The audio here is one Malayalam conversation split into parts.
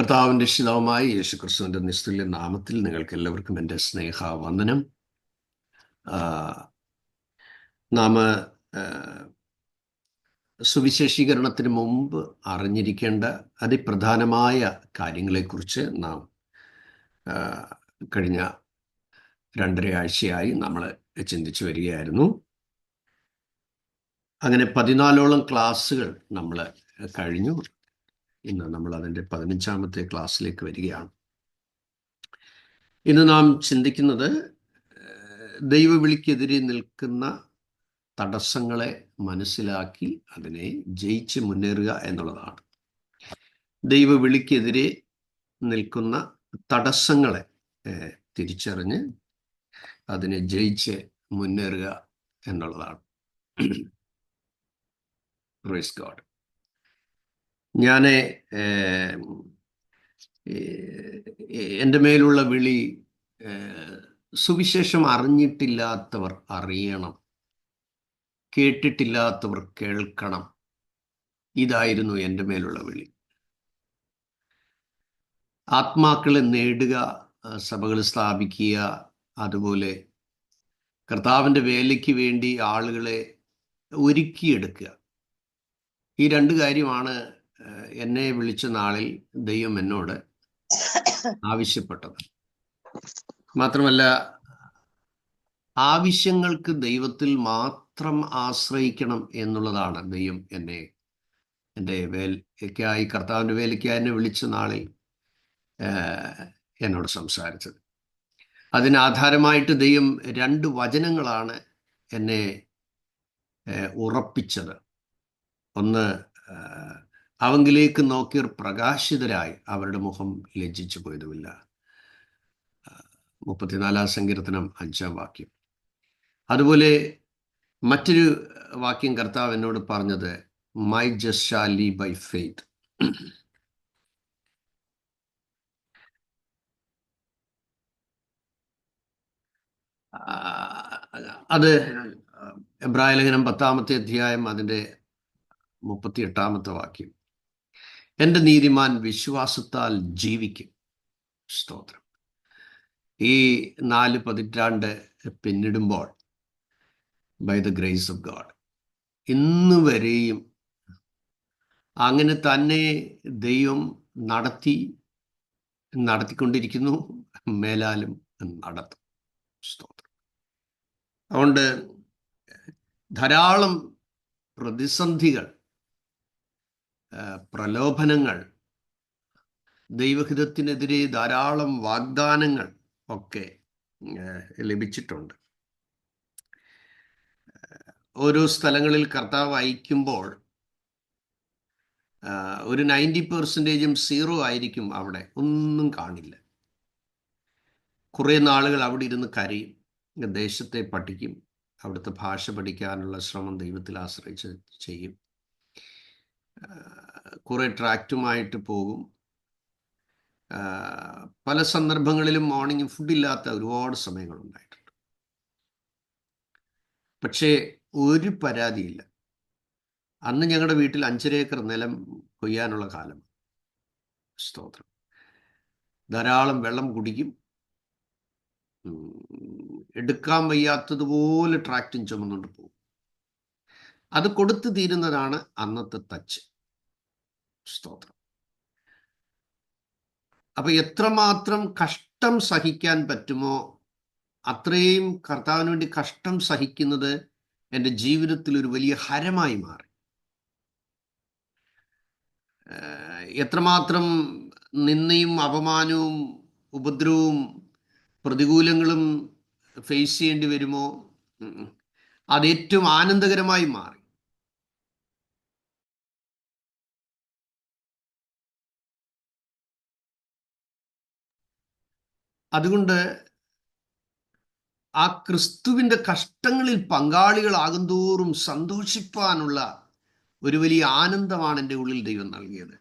കർത്താവിൻ്റെ രക്ഷിതാവുമായ യേശുക്രിസ്തുവിൻ്റെ നിസ്തുല്യ നാമത്തിൽ നിങ്ങൾക്ക് എല്ലാവർക്കും എൻ്റെ സ്നേഹവന്ദനം. നാം സുവിശേഷീകരണത്തിന് മുമ്പ് അറിഞ്ഞിരിക്കേണ്ട അതിപ്രധാനമായ കാര്യങ്ങളെക്കുറിച്ച് നാം കഴിഞ്ഞ 2.5 ആഴ്ചയായി നമ്മൾ ചിന്തിച്ചു വരികയായിരുന്നു. അങ്ങനെ 14ഓളം ക്ലാസ്സുകൾ നമ്മൾ കഴിഞ്ഞു. ഇന്ന് നമ്മൾ അതിൻ്റെ 15ാമത്തെ ക്ലാസ്സിലേക്ക് വരികയാണ്. ഇന്ന് നാം ചിന്തിക്കുന്നത് ദൈവവിളിക്കെതിരെ നിൽക്കുന്ന തടസ്സങ്ങളെ മനസ്സിലാക്കി അതിനെ ജയിച്ച് മുന്നേറുക എന്നുള്ളതാണ്. ദൈവവിളിക്കെതിരെ നിൽക്കുന്ന തടസ്സങ്ങളെ തിരിച്ചറിഞ്ഞ് അതിനെ ജയിച്ച് മുന്നേറുക എന്നുള്ളതാണ്. Praise God. ഞാൻ എൻ്റെ മേലുള്ള വിളി സുവിശേഷം അറിഞ്ഞിട്ടില്ലാത്തവർ അറിയണം, കേട്ടിട്ടില്ലാത്തവർ കേൾക്കണം. ഇതായിരുന്നു എൻ്റെ മേലുള്ള വിളി. ആത്മാക്കളെ നേടുക, സഭകൾ സ്ഥാപിക്കുക, അതുപോലെ കർത്താവിൻ്റെ വേലയ്ക്ക് വേണ്ടി ആളുകളെ ഒരുക്കിയെടുക്കുക. ഈ 2 കാര്യമാണ് എന്നെ വിളിച്ച നാളിൽ ദൈവം എന്നോട് ആവശ്യപ്പെട്ടത്. മാത്രമല്ല, ആവശ്യങ്ങൾക്ക് ദൈവത്തിൽ മാത്രം ആശ്രയിക്കണം എന്നുള്ളതാണ് ദൈവം എൻ്റെ വേലയ്ക്കായി, കർത്താവിൻ്റെ വേലയ്ക്കായി എന്നെ വിളിച്ച നാളിൽ എന്നോട് സംസാരിച്ചത്. അതിനാധാരമായിട്ട് ദൈവം 2 വചനങ്ങളാണ് എന്നെ ഉറപ്പിച്ചത്. ഒന്ന്, അവങ്കിലേക്ക് നോക്കിയർ പ്രകാശിതരായി അവരുടെ മുഖം ലജ്ജിച്ചു പോയതുമില്ല. 34-ാം സങ്കീർത്തനം 5-ാം വാക്യം. അതുപോലെ മറ്റൊരു വാക്യം കർത്താവ് എന്നോട് പറഞ്ഞത്, my just shall live by faith. അത് എബ്രായലേഖനം 10-ാമത്തെ അധ്യായം അതിൻ്റെ 38-ാമത്തെ വാക്യം. എൻ്റെ നീതിമാൻ വിശ്വാസത്താൽ ജീവിക്കും. സ്തോത്രം. ഈ 4 പതിറ്റാണ്ട് പിന്നിടുമ്പോൾ, by the grace of God, ഇന്ന് വരെയും അങ്ങനെ തന്നെ ദൈവം നടത്തിക്കൊണ്ടിരിക്കുന്നു, മേലാലും നടത്തും. സ്തോത്രം. അതുകൊണ്ട് ധാരാളം പ്രതിസന്ധികൾ, പ്രലോഭനങ്ങൾ, ദൈവഹിതത്തിനെതിരെ ധാരാളം വാഗ്ദാനങ്ങൾ ഒക്കെ ലഭിച്ചിട്ടുണ്ട്. ഓരോ സ്ഥലങ്ങളിൽ കർത്താവ് അയക്കുമ്പോൾ ഒരു 90% 0 ആയിരിക്കും. അവിടെ ഒന്നും കാണില്ല. കുറേ നാളുകൾ അവിടെ ഇരുന്ന് കരയും, ദേശത്തെ പഠിക്കും, അവിടുത്തെ ഭാഷ പഠിക്കാനുള്ള ശ്രമം ദൈവത്തിൽ ആശ്രയിച്ച് ചെയ്യും. കുറേ ട്രാക്റ്റുമായിട്ട് പോകും. പല സന്ദർഭങ്ങളിലും മോർണിംഗ് ഫുഡില്ലാത്ത ഒരുപാട് സമയങ്ങളുണ്ടായിട്ടുണ്ട്. പക്ഷേ ഒരു പരാതിയില്ല. അന്ന് ഞങ്ങളുടെ വീട്ടിൽ 5.5 ഏക്കർ നിലം കൊയ്യാനുള്ള കാലം. സ്തോത്രം. ധാരാളം വെള്ളം കുടിക്കും. എടുക്കാൻ വയ്യാത്തതുപോലെ ട്രാക്റ്റും ചുമന്നുകൊണ്ട് പോകും. അത് കൊടുത്തു തീരുന്നതാണ് അന്നത്തെ തച്ച്. സ്തോത്രം. അപ്പൊ എത്രമാത്രം കഷ്ടം സഹിക്കാൻ പറ്റുമോ അത്രയും കർത്താവിന് വേണ്ടി കഷ്ടം സഹിക്കുന്നത് എൻ്റെ ജീവിതത്തിൽ ഒരു വലിയ ഹരമായി മാറി. എത്രമാത്രം നിന്ദയും അപമാനവും ഉപദ്രവവും പ്രതികൂലങ്ങളും ഫേസ് ചെയ്യേണ്ടി വരുമോ അത് ഏറ്റവും ആനന്ദകരമായി മാറി. അതുകൊണ്ട് ആ ക്രിസ്തുവിൻ്റെ കഷ്ടങ്ങളിൽ പങ്കാളികളാകും തോറും സന്തോഷിപ്പാനുള്ള ഒരു വലിയ ആനന്ദമാണ് എൻ്റെ ഉള്ളിൽ ദൈവം നൽകിയത്.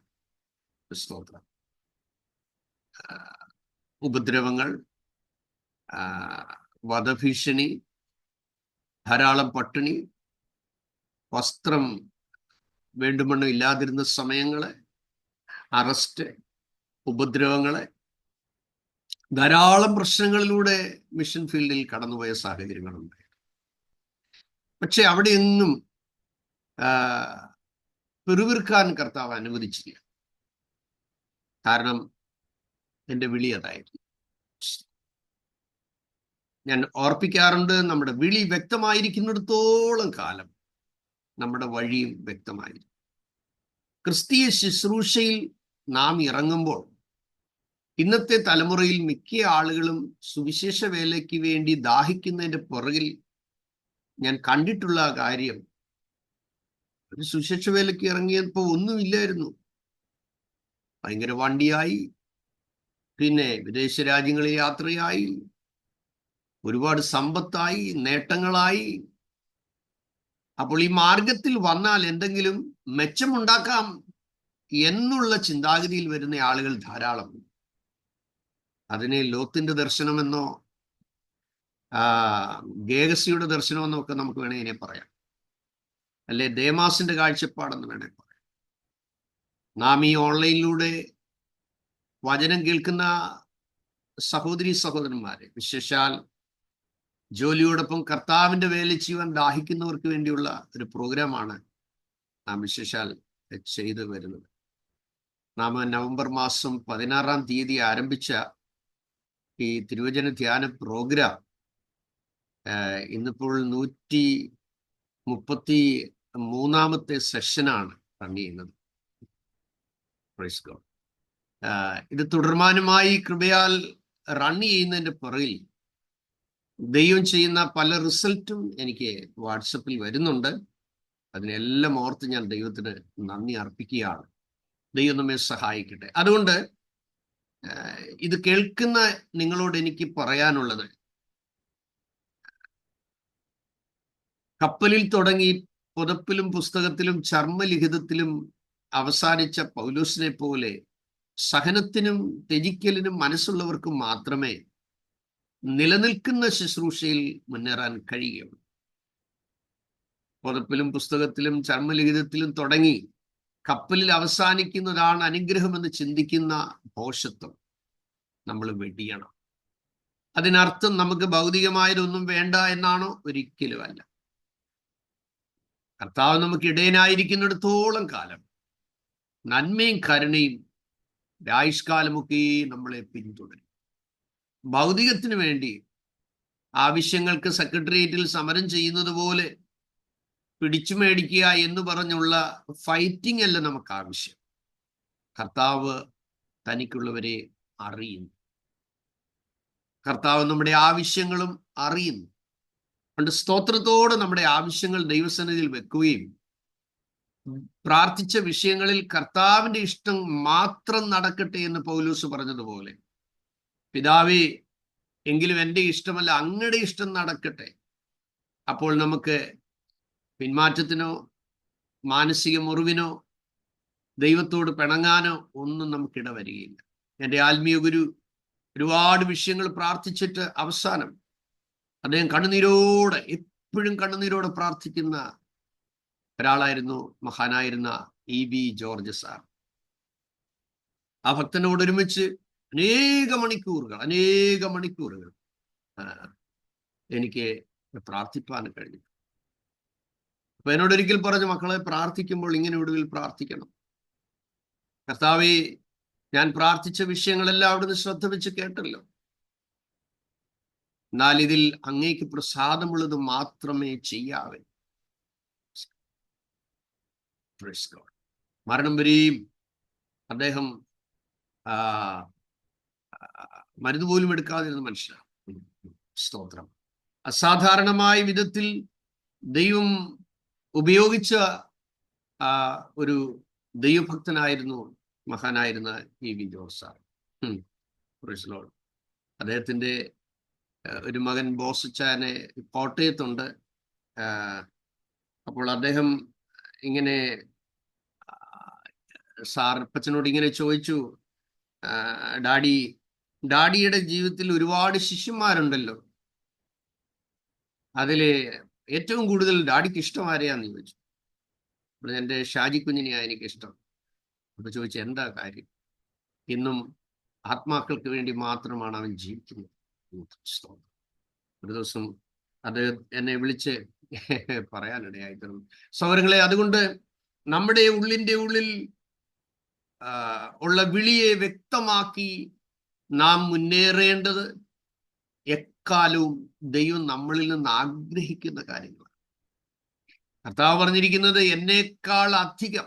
സ്തോത്രം. ഉപദ്രവങ്ങൾ, വധഭീഷണി, ധാരാളം പട്ടിണി, വസ്ത്രം വേണ്ടുമണ്ണം ഇല്ലാതിരുന്ന സമയങ്ങള്, അറസ്റ്റ്, ഉപദ്രവങ്ങളെ, ധാരാളം പ്രശ്നങ്ങളിലൂടെ മിഷൻ ഫീൽഡിൽ കടന്നുപോയ സാഹചര്യങ്ങളുണ്ട്. പക്ഷെ അവിടെയൊന്നും പിറുവിറുക്കാൻ കർത്താവ് അനുവദിച്ചില്ല. കാരണം എൻ്റെ വിളി അതായിരുന്നു. ഞാൻ ഓർപ്പിക്കാറുണ്ട്, നമ്മുടെ വിളി വ്യക്തമായിരിക്കുന്നിടത്തോളം കാലം നമ്മുടെ വഴിയും വ്യക്തമായിരിക്കും. ക്രിസ്തീയ ശുശ്രൂഷയിൽ നാം ഇറങ്ങുമ്പോൾ ഇന്നത്തെ തലമുറയിൽ മിക്ക ആളുകളും സുവിശേഷ വേലയ്ക്ക് വേണ്ടി ദാഹിക്കുന്നതിൻ്റെ പുറകിൽ ഞാൻ കണ്ടിട്ടുള്ള കാര്യം, ഒരു സുവിശേഷ വേലയ്ക്ക് ഇറങ്ങിയപ്പോൾ ഒന്നുമില്ലായിരുന്നു. ഭയങ്കര വണ്ടിയായി, പിന്നെ വിദേശ രാജ്യങ്ങളിൽ യാത്രയായി, ഒരുപാട് സമ്പത്തായി, നേട്ടങ്ങളായി. അപ്പോൾ ഈ മാർഗത്തിൽ വന്നാൽ എന്തെങ്കിലും മെച്ചമുണ്ടാക്കാം എന്നുള്ള ചിന്താഗതിയിൽ വരുന്ന ആളുകൾ ധാരാളം. അതിനെ ലോത്തിന്റെ ദർശനമെന്നോ ഗേഹസിയുടെ ദർശനമെന്നോ ഒക്കെ നമുക്ക് വേണേൽ ഇതിനെ പറയാം, അല്ലെ ദേമാസിന്റെ കാഴ്ചപ്പാടെന്ന് വേണേൽ പറയാം. നാം ഈ ഓൺലൈനിലൂടെ വചനം കേൾക്കുന്ന സഹോദരി സഹോദരന്മാരെ, വിശേഷാൽ ജോലിയോടൊപ്പം കർത്താവിന്റെ വേല ചെയ്യുവാൻ ദാഹിക്കുന്നവർക്ക് വേണ്ടിയുള്ള ഒരു പ്രോഗ്രാമാണ് നാം വിശേഷാൽ ചെയ്തു വരുന്നത്. നാം നവംബർ മാസം 16-ാം തീയതി ആരംഭിച്ച ഈ തിരുവചന ധ്യാന പ്രോഗ്രാം ഇന്നിപ്പോൾ 133-ാമത്തെ സെഷനാണ് റൺ ചെയ്യുന്നത്. Praise God. ഇത് തുടർമാനമായി കൃപയാൽ റൺ ചെയ്യുന്നതിൻ്റെ പുറകിൽ ദൈവം ചെയ്യുന്ന പല റിസൾട്ടും എനിക്ക് വാട്സപ്പിൽ വരുന്നുണ്ട്. അതിനെല്ലാം ഓർത്ത് ഞാൻ ദൈവത്തിന് നന്ദി അർപ്പിക്കുകയാണ്. ദൈവം നമ്മെ സഹായിക്കട്ടെ. അതുകൊണ്ട് ഇത് കേൾക്കുന്ന നിങ്ങളോട് എനിക്ക് പറയാനുള്ളത്, കപ്പലിൽ തുടങ്ങി പുതപ്പിലും പുസ്തകത്തിലും ചർമ്മലിഖിതത്തിലും അവസാനിച്ച പൗലോസിനെ പോലെ സഹനത്തിനും ത്യജിക്കലിനും മനസ്സുള്ളവർക്ക് മാത്രമേ നിലനിൽക്കുന്ന ശുശ്രൂഷയിൽ മുന്നേറാൻ കഴിയുകയുള്ളൂ. പുതപ്പിലും പുസ്തകത്തിലും ചർമ്മലിഖിതത്തിലും തുടങ്ങി കപ്പലിൽ അവസാനിക്കുന്നതാണ് അനുഗ്രഹമെന്ന് ചിന്തിക്കുന്ന ഭോഷത്വം നമ്മൾ വെടിയണം. അതിനർത്ഥം നമുക്ക് ഭൗതികമായതൊന്നും വേണ്ട എന്നാണോ? ഒരിക്കലും അല്ല. കർത്താവ് നമുക്ക് ഇടയനായിരിക്കുന്നിടത്തോളം കാലം നന്മയും കരുണയും ആയുഷ്കാലമൊക്കെ നമ്മളെ പിന്തുടരും. ഭൗതികത്തിന് വേണ്ടി ആവശ്യങ്ങൾക്ക് സെക്രട്ടേറിയറ്റിൽ സമരം ചെയ്യുന്നത് പോലെ പിടിച്ചു മേടിക്കുക എന്ന് പറഞ്ഞുള്ള ഫൈറ്റിംഗ് അല്ല നമുക്ക് ആവശ്യം. കർത്താവ് തനിക്കുള്ളവരെ അറിയുന്നു. കർത്താവ് നമ്മുടെ ആവശ്യങ്ങളും അറിയുന്നു. അതുകൊണ്ട് സ്തോത്രത്തോടെ നമ്മുടെ ആവശ്യങ്ങൾ ദൈവസന്നിധിയിൽ വെക്കുകയും പ്രാർത്ഥിച്ച വിഷയങ്ങളിൽ കർത്താവിന്റെ ഇഷ്ടം മാത്രം നടക്കട്ടെ എന്ന് പൗലോസ് പറഞ്ഞതുപോലെ, പിതാവേ, എങ്കിലും എൻ്റെ ഇഷ്ടമല്ല അങ്ങയുടെ ഇഷ്ടം നടക്കട്ടെ. അപ്പോൾ നമുക്ക് പിന്മാറ്റത്തിനോ മാനസിക മുറിവിനോ ദൈവത്തോട് പിണങ്ങാനോ ഒന്നും നമുക്കിട വരികയില്ല. എൻ്റെ ആത്മീയ ഗുരു ഒരുപാട് വിഷയങ്ങൾ പ്രാർത്ഥിച്ചിട്ട് അവസാനം അദ്ദേഹം കണ്ണുനീരോടെ, എപ്പോഴും കണ്ണുനീരോടെ പ്രാർത്ഥിക്കുന്ന ഒരാളായിരുന്നു മഹാനായിരുന്ന EB ജോർജ് സാർ. ആ ഭക്തനോട് ഒരുമിച്ച് അനേക മണിക്കൂറുകൾ എനിക്ക് പ്രാർത്ഥിപ്പാൻ കഴിഞ്ഞു. അപ്പൊ എന്നോട് ഒരിക്കൽ പറഞ്ഞു, മക്കളെ, പ്രാർത്ഥിക്കുമ്പോൾ ഇങ്ങനെ ഒടുവിൽ പ്രാർത്ഥിക്കണം. കർത്താവേ, ഞാൻ പ്രാർത്ഥിച്ച വിഷയങ്ങളെല്ലാം അവിടുന്ന് ശ്രദ്ധ വെച്ച് കേട്ടല്ലോ, എന്നാൽ ഇതിൽ അങ്ങേക്ക് പ്രസാദമുള്ളത് മാത്രമേ ചെയ്യാവേ. മരണം വരെയും അദ്ദേഹം മരുന്ന് പോലും എടുക്കാതിരുന്ന മനുഷ്യനാണ്. സ്തോത്രം. അസാധാരണമായ വിധത്തിൽ ദൈവം ഉപയോഗിച്ച ഒരു ദൈവഭക്തനായിരുന്നു മഹാനായിരുന്ന EB ജോർജ് സാർ. അദ്ദേഹത്തിൻ്റെ ഒരു മകൻ ബോസച്ചാനെ കോട്ടയത്തുണ്ട്. അപ്പോൾ അദ്ദേഹം ഇങ്ങനെ സാറപ്പച്ചനോട് ഇങ്ങനെ ചോദിച്ചു, ഡാഡിയുടെ ജീവിതത്തിൽ ഒരുപാട് ശിഷ്യന്മാരുണ്ടല്ലോ, അതില് ഏറ്റവും കൂടുതൽ ഡാഡിക്ക് ഇഷ്ടം ആരെയാന്ന് ചോദിച്ചു. അപ്പോൾ എൻ്റെ ഷാജി കുഞ്ഞിനെയാണ് എനിക്കിഷ്ടം. അപ്പൊ ചോദിച്ചു, എന്താ കാര്യം? ഇന്നും ആത്മാക്കൾക്ക് വേണ്ടി മാത്രമാണ് അവൻ ജീവിക്കുന്നത്. ഒരു ദിവസം അത് എന്നെ വിളിച്ച് പറയാനിടയായി തീർന്നു. സഹോദരങ്ങളെ, അതുകൊണ്ട് നമ്മുടെ ഉള്ളിൻ്റെ ഉള്ളിൽ ഉള്ള വിളിയെ വ്യക്തമാക്കി നാം മുന്നേറേണ്ടത് എക്കാലവും ദൈവം നമ്മളിൽ നിന്ന് ആഗ്രഹിക്കുന്ന കാര്യങ്ങളാണ്. കർത്താവ് പറഞ്ഞിരിക്കുന്നത്, എന്നേക്കാൾ അധികം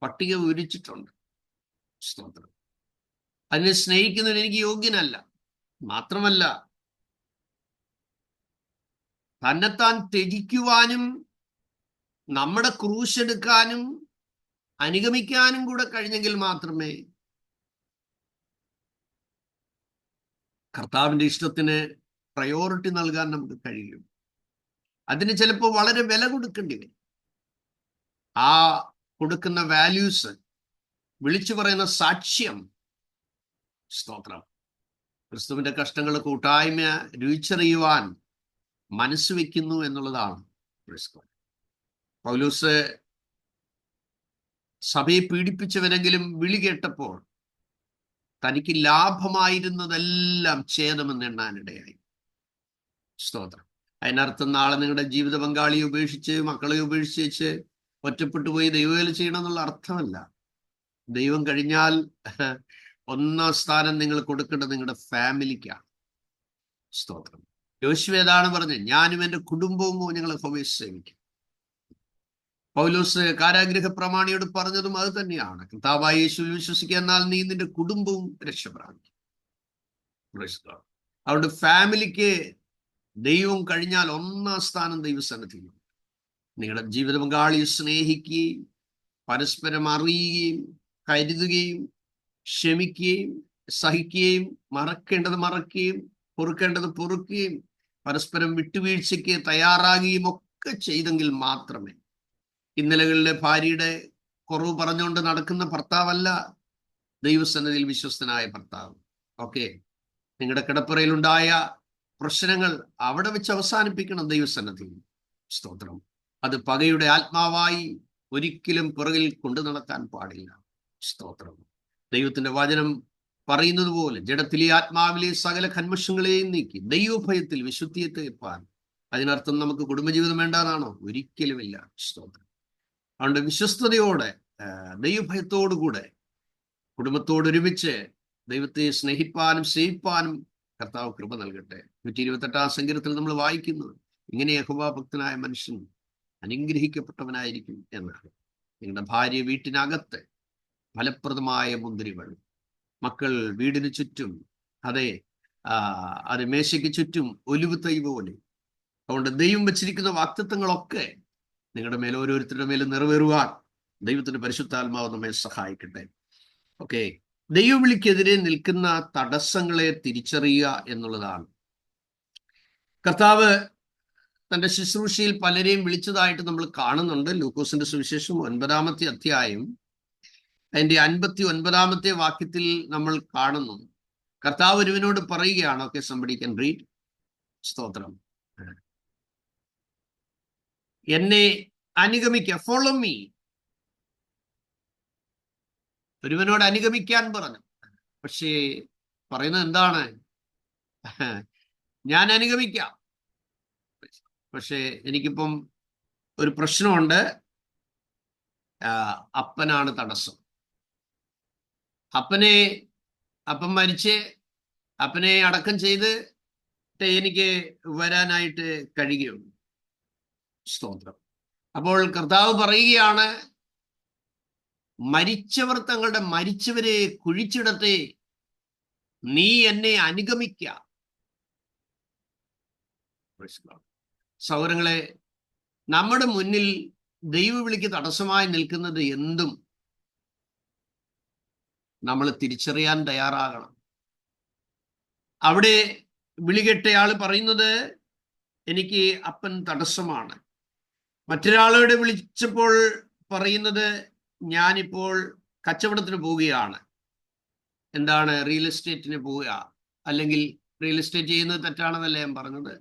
പട്ടിക വിരിച്ചിട്ടുണ്ട്. സ്തോത്രം. അതിനെ സ്നേഹിക്കുന്നതിന് എനിക്ക് യോഗ്യനല്ല. മാത്രമല്ല, തന്നെത്താൻ ത്യജിക്കുവാനും നമ്മുടെ ക്രൂശ് എടുക്കാനും അനുഗമിക്കാനും കൂടെ കഴിഞ്ഞെങ്കിൽ മാത്രമേ കർത്താവിൻ്റെ ഇഷ്ടത്തിന് പ്രയോറിറ്റി നൽകാൻ നമുക്ക് കഴിയും. അതിന് ചിലപ്പോൾ വളരെ വില കൊടുക്കേണ്ടി വരും. ആ കൊടുക്കുന്ന വാല്യൂസ്, വിളിച്ചു പറയുന്ന സാക്ഷ്യം, സ്തോത്രം, ക്രിസ്തുവിന്റെ കഷ്ടങ്ങൾ കൂട്ടായ്മ രുചിച്ചറിയുവാൻ മനസ്സ് വെക്കുന്നു എന്നുള്ളതാണ്. പൗലോസ് സഭയെ പീഡിപ്പിച്ചവനെങ്കിലും വിളി കേട്ടപ്പോൾ തനിക്ക് ലാഭമായിരുന്നതെല്ലാം ഛേദമെന്ന് എണ്ണാനിടയായി. സ്തോത്രം. അതിനർത്ഥം നാളെ നിങ്ങളുടെ ജീവിത പങ്കാളിയെ ഉപേക്ഷിച്ച്, മക്കളെ ഉപേക്ഷിച്ച് ഒറ്റപ്പെട്ടു പോയി ദൈവവേല ചെയ്യണം എന്നുള്ള അർത്ഥമല്ല. ദൈവം കഴിഞ്ഞാൽ ഒന്നാം സ്ഥാനം നിങ്ങൾ കൊടുക്കേണ്ടത് നിങ്ങളുടെ ഫാമിലിക്കാണ്. സ്തോത്രം. യോശുവ ഏതാണ് പറഞ്ഞത്? ഞാനും എൻ്റെ കുടുംബവും ഞങ്ങളെ യഹോവയെ സേവിക്കും. പൗലോസ് കാരാഗൃഹ പ്രമാണിയോട് പറഞ്ഞതും അത് തന്നെയാണ്. കർത്താവായ യേശുവിൽ വിശ്വസിക്കുക, എന്നാൽ നീ നിന്റെ കുടുംബവും രക്ഷപ്രാപിക്കും. അതുകൊണ്ട് ഫാമിലിക്ക് ദൈവം കഴിഞ്ഞാൽ ഒന്നാം സ്ഥാനം ദൈവസന്നിധിയിൽ. നിങ്ങളുടെ ജീവിത പങ്കാളിയെ സ്നേഹിക്കുകയും പരസ്പരം അറിയുകയും കരുതുകയും ക്ഷമിക്കുകയും സഹിക്കുകയും മറക്കേണ്ടത് മറക്കുകയും പൊറുക്കേണ്ടത് പൊറുക്കുകയും പരസ്പരം വിട്ടുവീഴ്ചയ്ക്ക് തയ്യാറാകുകയും ഒക്കെ ചെയ്തെങ്കിൽ മാത്രമേ, ഇന്നലകളിലെ ഭാര്യയുടെ കുറവ് പറഞ്ഞുകൊണ്ട് നടക്കുന്ന ഭർത്താവല്ല ദൈവസന്നിധിയിൽ വിശ്വസ്തനായ ഭർത്താവ്. ഓക്കെ, നിങ്ങളുടെ കിടപ്പറയിലുണ്ടായ പ്രശ്നങ്ങൾ അവിടെ വെച്ച് അവസാനിപ്പിക്കണം ദൈവസന്നിധിയിൽ. സ്തോത്രം. അത് പകയുടെ ആത്മാവായി ഒരിക്കലും പുറകിൽ കൊണ്ടു നടക്കാൻ പാടില്ല. സ്തോത്രം. ദൈവത്തിന്റെ വചനം പറയുന്നത് പോലെ ജഡത്തിലെ ആത്മാവിലെ സകല കന്മഷങ്ങളെയും നീക്കി ദൈവഭയത്തിൽ വിശുദ്ധിയെ തീർപ്പാൻ. അതിനർത്ഥം നമുക്ക് കുടുംബജീവിതം വേണ്ടാന്നാണോ? ഒരിക്കലുമില്ല. സ്തോത്രം. അതുകൊണ്ട് വിശ്വസ്തയോടെ ദൈവഭയത്തോടുകൂടെ കുടുംബത്തോടൊരുമിച്ച് ദൈവത്തെ സ്നേഹിപ്പാനും സേവിപ്പാനും കർത്താവ് കൃപ നൽകട്ടെ. 128 സങ്കീർത്തനത്തിൽ നമ്മൾ വായിക്കുന്നത് ഇങ്ങനെ, യഹോവാഭക്തനായ മനുഷ്യൻ അനുഗ്രഹിക്കപ്പെട്ടവനായിരിക്കും എന്നാണ്. നിങ്ങളുടെ ഭാര്യ വീട്ടിനകത്ത് ഫലപ്രദമായ മുന്തിരികൾ, മക്കൾ വീടിന് ചുറ്റും, അത് മേശയ്ക്ക് ചുറ്റും ഒലിവ് തൈ പോലെ. അതുകൊണ്ട് ദൈവം വെച്ചിരിക്കുന്ന വാഗ്ദത്തങ്ങളൊക്കെ നിങ്ങളുടെ മേൽ ഓരോരുത്തരുടെ മേലും നിറവേറുവാൻ ദൈവത്തിന്റെ പരിശുദ്ധാത്മാവ് നമ്മെ സഹായിക്കട്ടെ. ഓക്കെ, ദൈവവിളിക്കെതിരെ നിൽക്കുന്ന തടസ്സങ്ങളെ തിരിച്ചറിയുക എന്നുള്ളതാണ്. കർത്താവ് തന്റെ ശുശ്രൂഷയിൽ പലരെയും വിളിച്ചതായിട്ട് നമ്മൾ കാണുന്നുണ്ട്. ലൂക്കോസിന്റെ സുവിശേഷം 9-ാമത്തെ അധ്യായം അതിന്റെ 59-ാമത്തെ വാക്യത്തിൽ നമ്മൾ കാണുന്നു. കർത്താവ് ഒരുവനോട് പറയുകയാണ്, ഓക്കെ, somebody can read. സ്തോത്രം. എന്നെ അനുഗമിക്കുക, ഫോളോ മീ. ഒരുവനോട് അനുഗമിക്കാൻ പറഞ്ഞു. പക്ഷേ പറയുന്നത് എന്താണ്? ഞാൻ അനുഗമിക്കാം, പക്ഷേ എനിക്കിപ്പം ഒരു പ്രശ്നമുണ്ട്. അപ്പനാണ് തടസ്സം. അപ്പൻ മരിച്ച് അപ്പനെ അടക്കം ചെയ്ത് എനിക്ക് വരാനായിട്ട് കഴിയുകയുള്ളൂ. സ്തോത്രം. അപ്പോൾ കർത്താവ് പറയുകയാണ്, മരിച്ചവർ തങ്ങളുടെ മരിച്ചവരെ കുഴിച്ചിടട്ടെ, നീ എന്നെ അനുഗമിക്കുക. സഹോദരങ്ങളെ, നമ്മുടെ മുന്നിൽ ദൈവവിളിക്ക് തടസ്സമായി നിൽക്കുന്നത് എന്തും നമ്മൾ തിരിച്ചറിയാൻ തയ്യാറാകണം. അവിടെ വിളികെട്ടയാൾ പറയുന്നത്, എനിക്ക് അപ്പൻ തടസ്സമാണ്. മറ്റൊരാളോട് വിളിച്ചപ്പോൾ പറയുന്നത്, ഞാനിപ്പോൾ കച്ചവടത്തിന് പോവുകയാണ്. എന്താണ്? റിയൽ എസ്റ്റേറ്റിന് പോവുക. അല്ലെങ്കിൽ റിയൽ എസ്റ്റേറ്റ് ചെയ്യുന്നത് തെറ്റാണെന്നല്ലേ ഞാൻ പറഞ്ഞത്?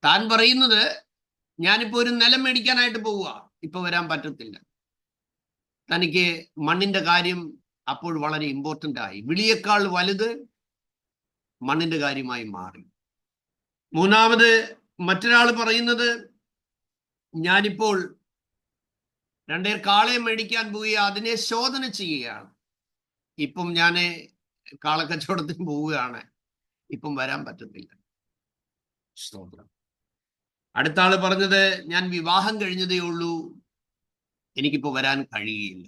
താൻ പറയുന്നത്, ഞാനിപ്പോ ഒരു നിലം മേടിക്കാനായിട്ട് പോവുക, ഇപ്പൊ വരാൻ പറ്റത്തില്ല. തനിക്ക് മണ്ണിന്റെ കാര്യം അപ്പോൾ വളരെ ഇമ്പോർട്ടൻ്റ് ആയി. വിളിയേക്കാൾ വലുത് മണ്ണിന്റെ കാര്യമായി മാറി. മൂന്നാമത് മറ്റൊരാൾ പറയുന്നത്, ഞാനിപ്പോൾ 2 കാളയെ മേടിക്കാൻ പോയി അതിനെ ശോധന ചെയ്യുകയാണ്. ഇപ്പം ഞാൻ കാളക്കച്ചവടത്തിന് പോവുകയാണ്, ഇപ്പം വരാൻ പറ്റത്തില്ല. സ്തോത്രം. അടുത്ത ആള് പറഞ്ഞത്, ഞാൻ വിവാഹം കഴിഞ്ഞതേ ഉള്ളൂ, എനിക്കിപ്പോ വരാൻ കഴിയുകയില്ല.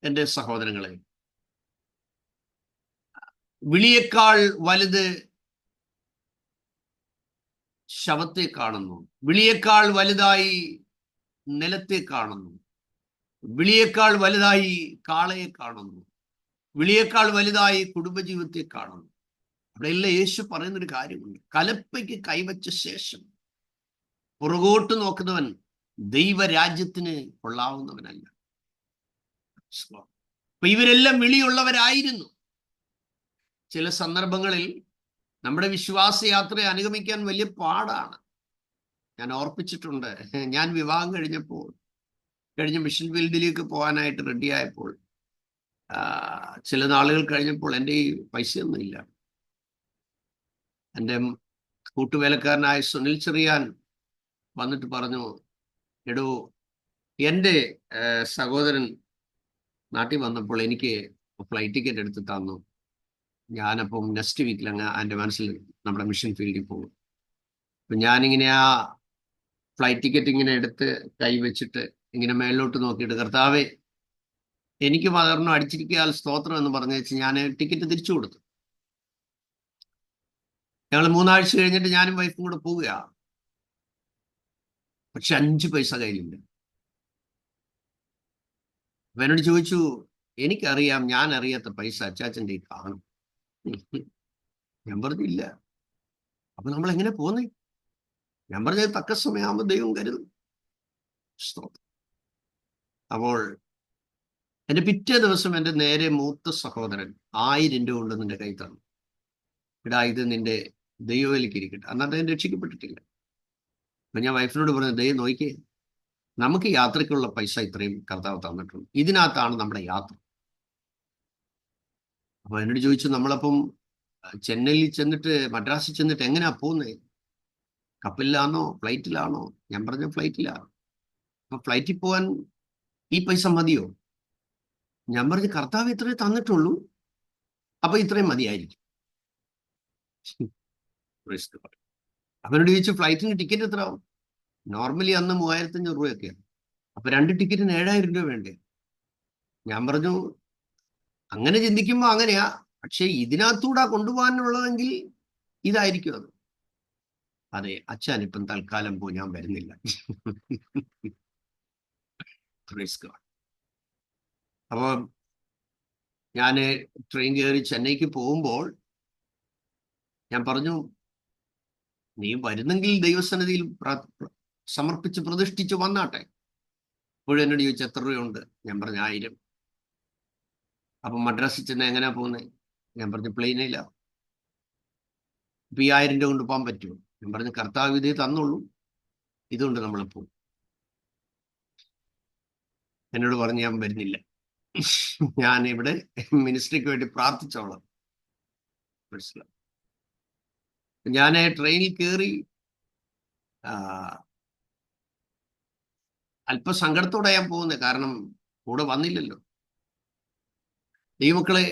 എൻ്റെ സഹോദരങ്ങളെ, വിളിയേക്കാൾ വലുത് ശവത്തെ കാണുന്നു, വിളിയേക്കാൾ വലുതായി നിലത്തെ കാണുന്നു, വിളിയേക്കാൾ വലുതായി കാളയെ കാണുന്നു, വിളിയേക്കാൾ വലുതായി കുടുംബജീവിതത്തെ കാണുന്നു. അവിടെയെല്ലാം യേശു പറയുന്നൊരു കാര്യമുണ്ട്, കലപ്പയ്ക്ക് കൈവച്ച ശേഷം പുറകോട്ട് നോക്കുന്നവൻ ദൈവരാജ്യത്തിന് കൊള്ളാവുന്നവനല്ല. അപ്പൊ ഇവരെല്ലാം വിളിയുള്ളവരായിരുന്നു. ചില സന്ദർഭങ്ങളിൽ നമ്മുടെ വിശ്വാസയാത്രയെ അനുഗമിക്കാൻ വലിയ പാടാണ്. ഞാൻ ഓർപ്പിച്ചിട്ടുണ്ട്, ഞാൻ വിവാഹം കഴിഞ്ഞ മിഷൻ ഫീൽഡിലേക്ക് പോകാനായിട്ട് റെഡിയായപ്പോൾ ചില നാളുകൾ കഴിഞ്ഞപ്പോൾ എൻ്റെ ഈ പൈസയൊന്നുമില്ല. എൻ്റെ കൂട്ടുവേലക്കാരനായ സുനിൽ ചെറിയാൻ വന്നിട്ട് പറഞ്ഞു, എടോ, എൻ്റെ സഹോദരൻ നാട്ടിൽ വന്നപ്പോൾ എനിക്ക് ഫ്ലൈറ്റ് ടിക്കറ്റ് എടുത്ത് തന്നു. ഞാനപ്പം നെക്സ്റ്റ് വീക്കിൽ അങ്ങ് എൻ്റെ മനസ്സിൽ നമ്മുടെ മിഷൻ ഫീൽഡിൽ പോകും. അപ്പം ഞാനിങ്ങനെ ആ ഫ്ലൈറ്റ് ടിക്കറ്റ് ഇങ്ങനെ എടുത്ത് കൈ വെച്ചിട്ട് ഇങ്ങനെ മേലോട്ട് നോക്കിയിട്ട്, കർത്താവേ, എനിക്ക് പകർന്നു അടിച്ചിരിക്കാൻ സ്തോത്രം എന്ന് പറഞ്ഞു വെച്ച് ഞാൻ ടിക്കറ്റ് തിരിച്ചു കൊടുത്തു. ഞങ്ങൾ 3 ആഴ്ച കഴിഞ്ഞിട്ട് ഞാനും വൈഫും കൂടെ പോവുകയാണ്. പക്ഷെ 5 പൈസ കയ്യിലില്ല. അപ്പൊ എന്നോട് ചോദിച്ചു, എനിക്കറിയാം, ഞാൻ അറിയാത്ത പൈസ അച്ചാച്ചൻ്റെ കാണും. ഞാൻ പറഞ്ഞില്ല. അപ്പൊ നമ്മൾ എങ്ങനെ പോന്നേ? ഞാൻ പറഞ്ഞത് തക്ക സമയമാകുമ്പോൾ ദൈവം കരുതും. അപ്പോൾ എൻ്റെ പിറ്റേ ദിവസം എൻ്റെ നേരെ മൂത്ത സഹോദരൻ 1000 രൂപ കൊണ്ട് നിന്റെ കൈ തന്നു. ഇടാ, ഇത് നിന്റെ ദൈവവേലയ്ക്ക് ഇരിക്കട്ടെ. അന്ന് അദ്ദേഹം രക്ഷിക്കപ്പെട്ടിട്ടില്ല. അപ്പൊ ഞാൻ വൈഫിനോട് പറഞ്ഞു, ദൈവം നോക്കിയേ, നമുക്ക് യാത്രയ്ക്കുള്ള പൈസ ഇത്രയും കർത്താവ് തന്നിട്ടുണ്ട്, ഇതിനകത്താണ് നമ്മുടെ യാത്ര. അപ്പൊ എന്നോട് ചോദിച്ചു, നമ്മളപ്പം ചെന്നൈയിൽ ചെന്നിട്ട് മദ്രാസിൽ ചെന്നിട്ട് എങ്ങനെയാ പോകുന്നത്? കപ്പലിലാണോ ഫ്ലൈറ്റിലാണോ? ഞാൻ പറഞ്ഞ ഫ്ലൈറ്റിലാണ്. അപ്പൊ ഫ്ലൈറ്റിൽ പോകാൻ ഈ പൈസ മതിയോ? ഞാൻ പറഞ്ഞു, കർത്താവ് ഇത്രയും തന്നിട്ടുള്ളൂ, അപ്പൊ ഇത്രയും മതിയായിരിക്കും. അവനോട് ചോദിച്ചു, ഫ്ലൈറ്റിന് ടിക്കറ്റ് എത്ര ആവും? നോർമലി അന്ന് 3500 രൂപയൊക്കെയാണ്. അപ്പൊ 2 ടിക്കറ്റിന് 7000 രൂപ വേണ്ടേ? ഞാൻ പറഞ്ഞു, അങ്ങനെ ചിന്തിക്കുമ്പോ അങ്ങനെയാ, പക്ഷെ ഇതിനകത്തൂടെ കൊണ്ടുപോകാനുള്ളതെങ്കിൽ ഇതായിരിക്കും അത്. അതെ, അച്ഛൻ ഇപ്പം തൽക്കാലം ഞാൻ വരുന്നില്ല. അപ്പൊ ഞാൻ ട്രെയിൻ കയറി ചെന്നൈക്ക് പോകുമ്പോൾ ഞാൻ പറഞ്ഞു, നീ വരുന്നെങ്കിൽ ദൈവസന്നിധിയിൽ സമർപ്പിച്ച് പ്രതിഷ്ഠിച്ച് വന്നാട്ടെ. ഇപ്പോഴും എന്നോട് ചോദിച്ചു, എത്ര രൂപയുണ്ട്? ഞാൻ പറഞ്ഞു, 1000. അപ്പൊ മദ്രാസിൽ ചെന്ന് എങ്ങനെയാ പോകുന്നത്? ഞാൻ പറഞ്ഞു, പ്ലെയിനില്ല. ഇപ്പൊ ഈ 1000 രൂപ കൊണ്ട് പോകാൻ പറ്റുമോ? ഞാൻ പറഞ്ഞു, കർത്താവ് ഇതേ തന്നുള്ളൂ, ഇതുകൊണ്ട് നമ്മൾ പോകും. എന്നോട് പറഞ്ഞു, ഞാൻ വരുന്നില്ല, ഞാൻ ഇവിടെ മിനിസ്ട്രിക്ക് വേണ്ടി പ്രാർത്ഥിച്ചോളാം. മനസ്സിലാവും. ഞാൻ ട്രെയിനിൽ കയറി അല്പ സങ്കടത്തോടെ ഞാൻ പോകുന്നത്, കാരണം കൂടെ വന്നില്ലല്ലോ. ദൈവമക്കളെ,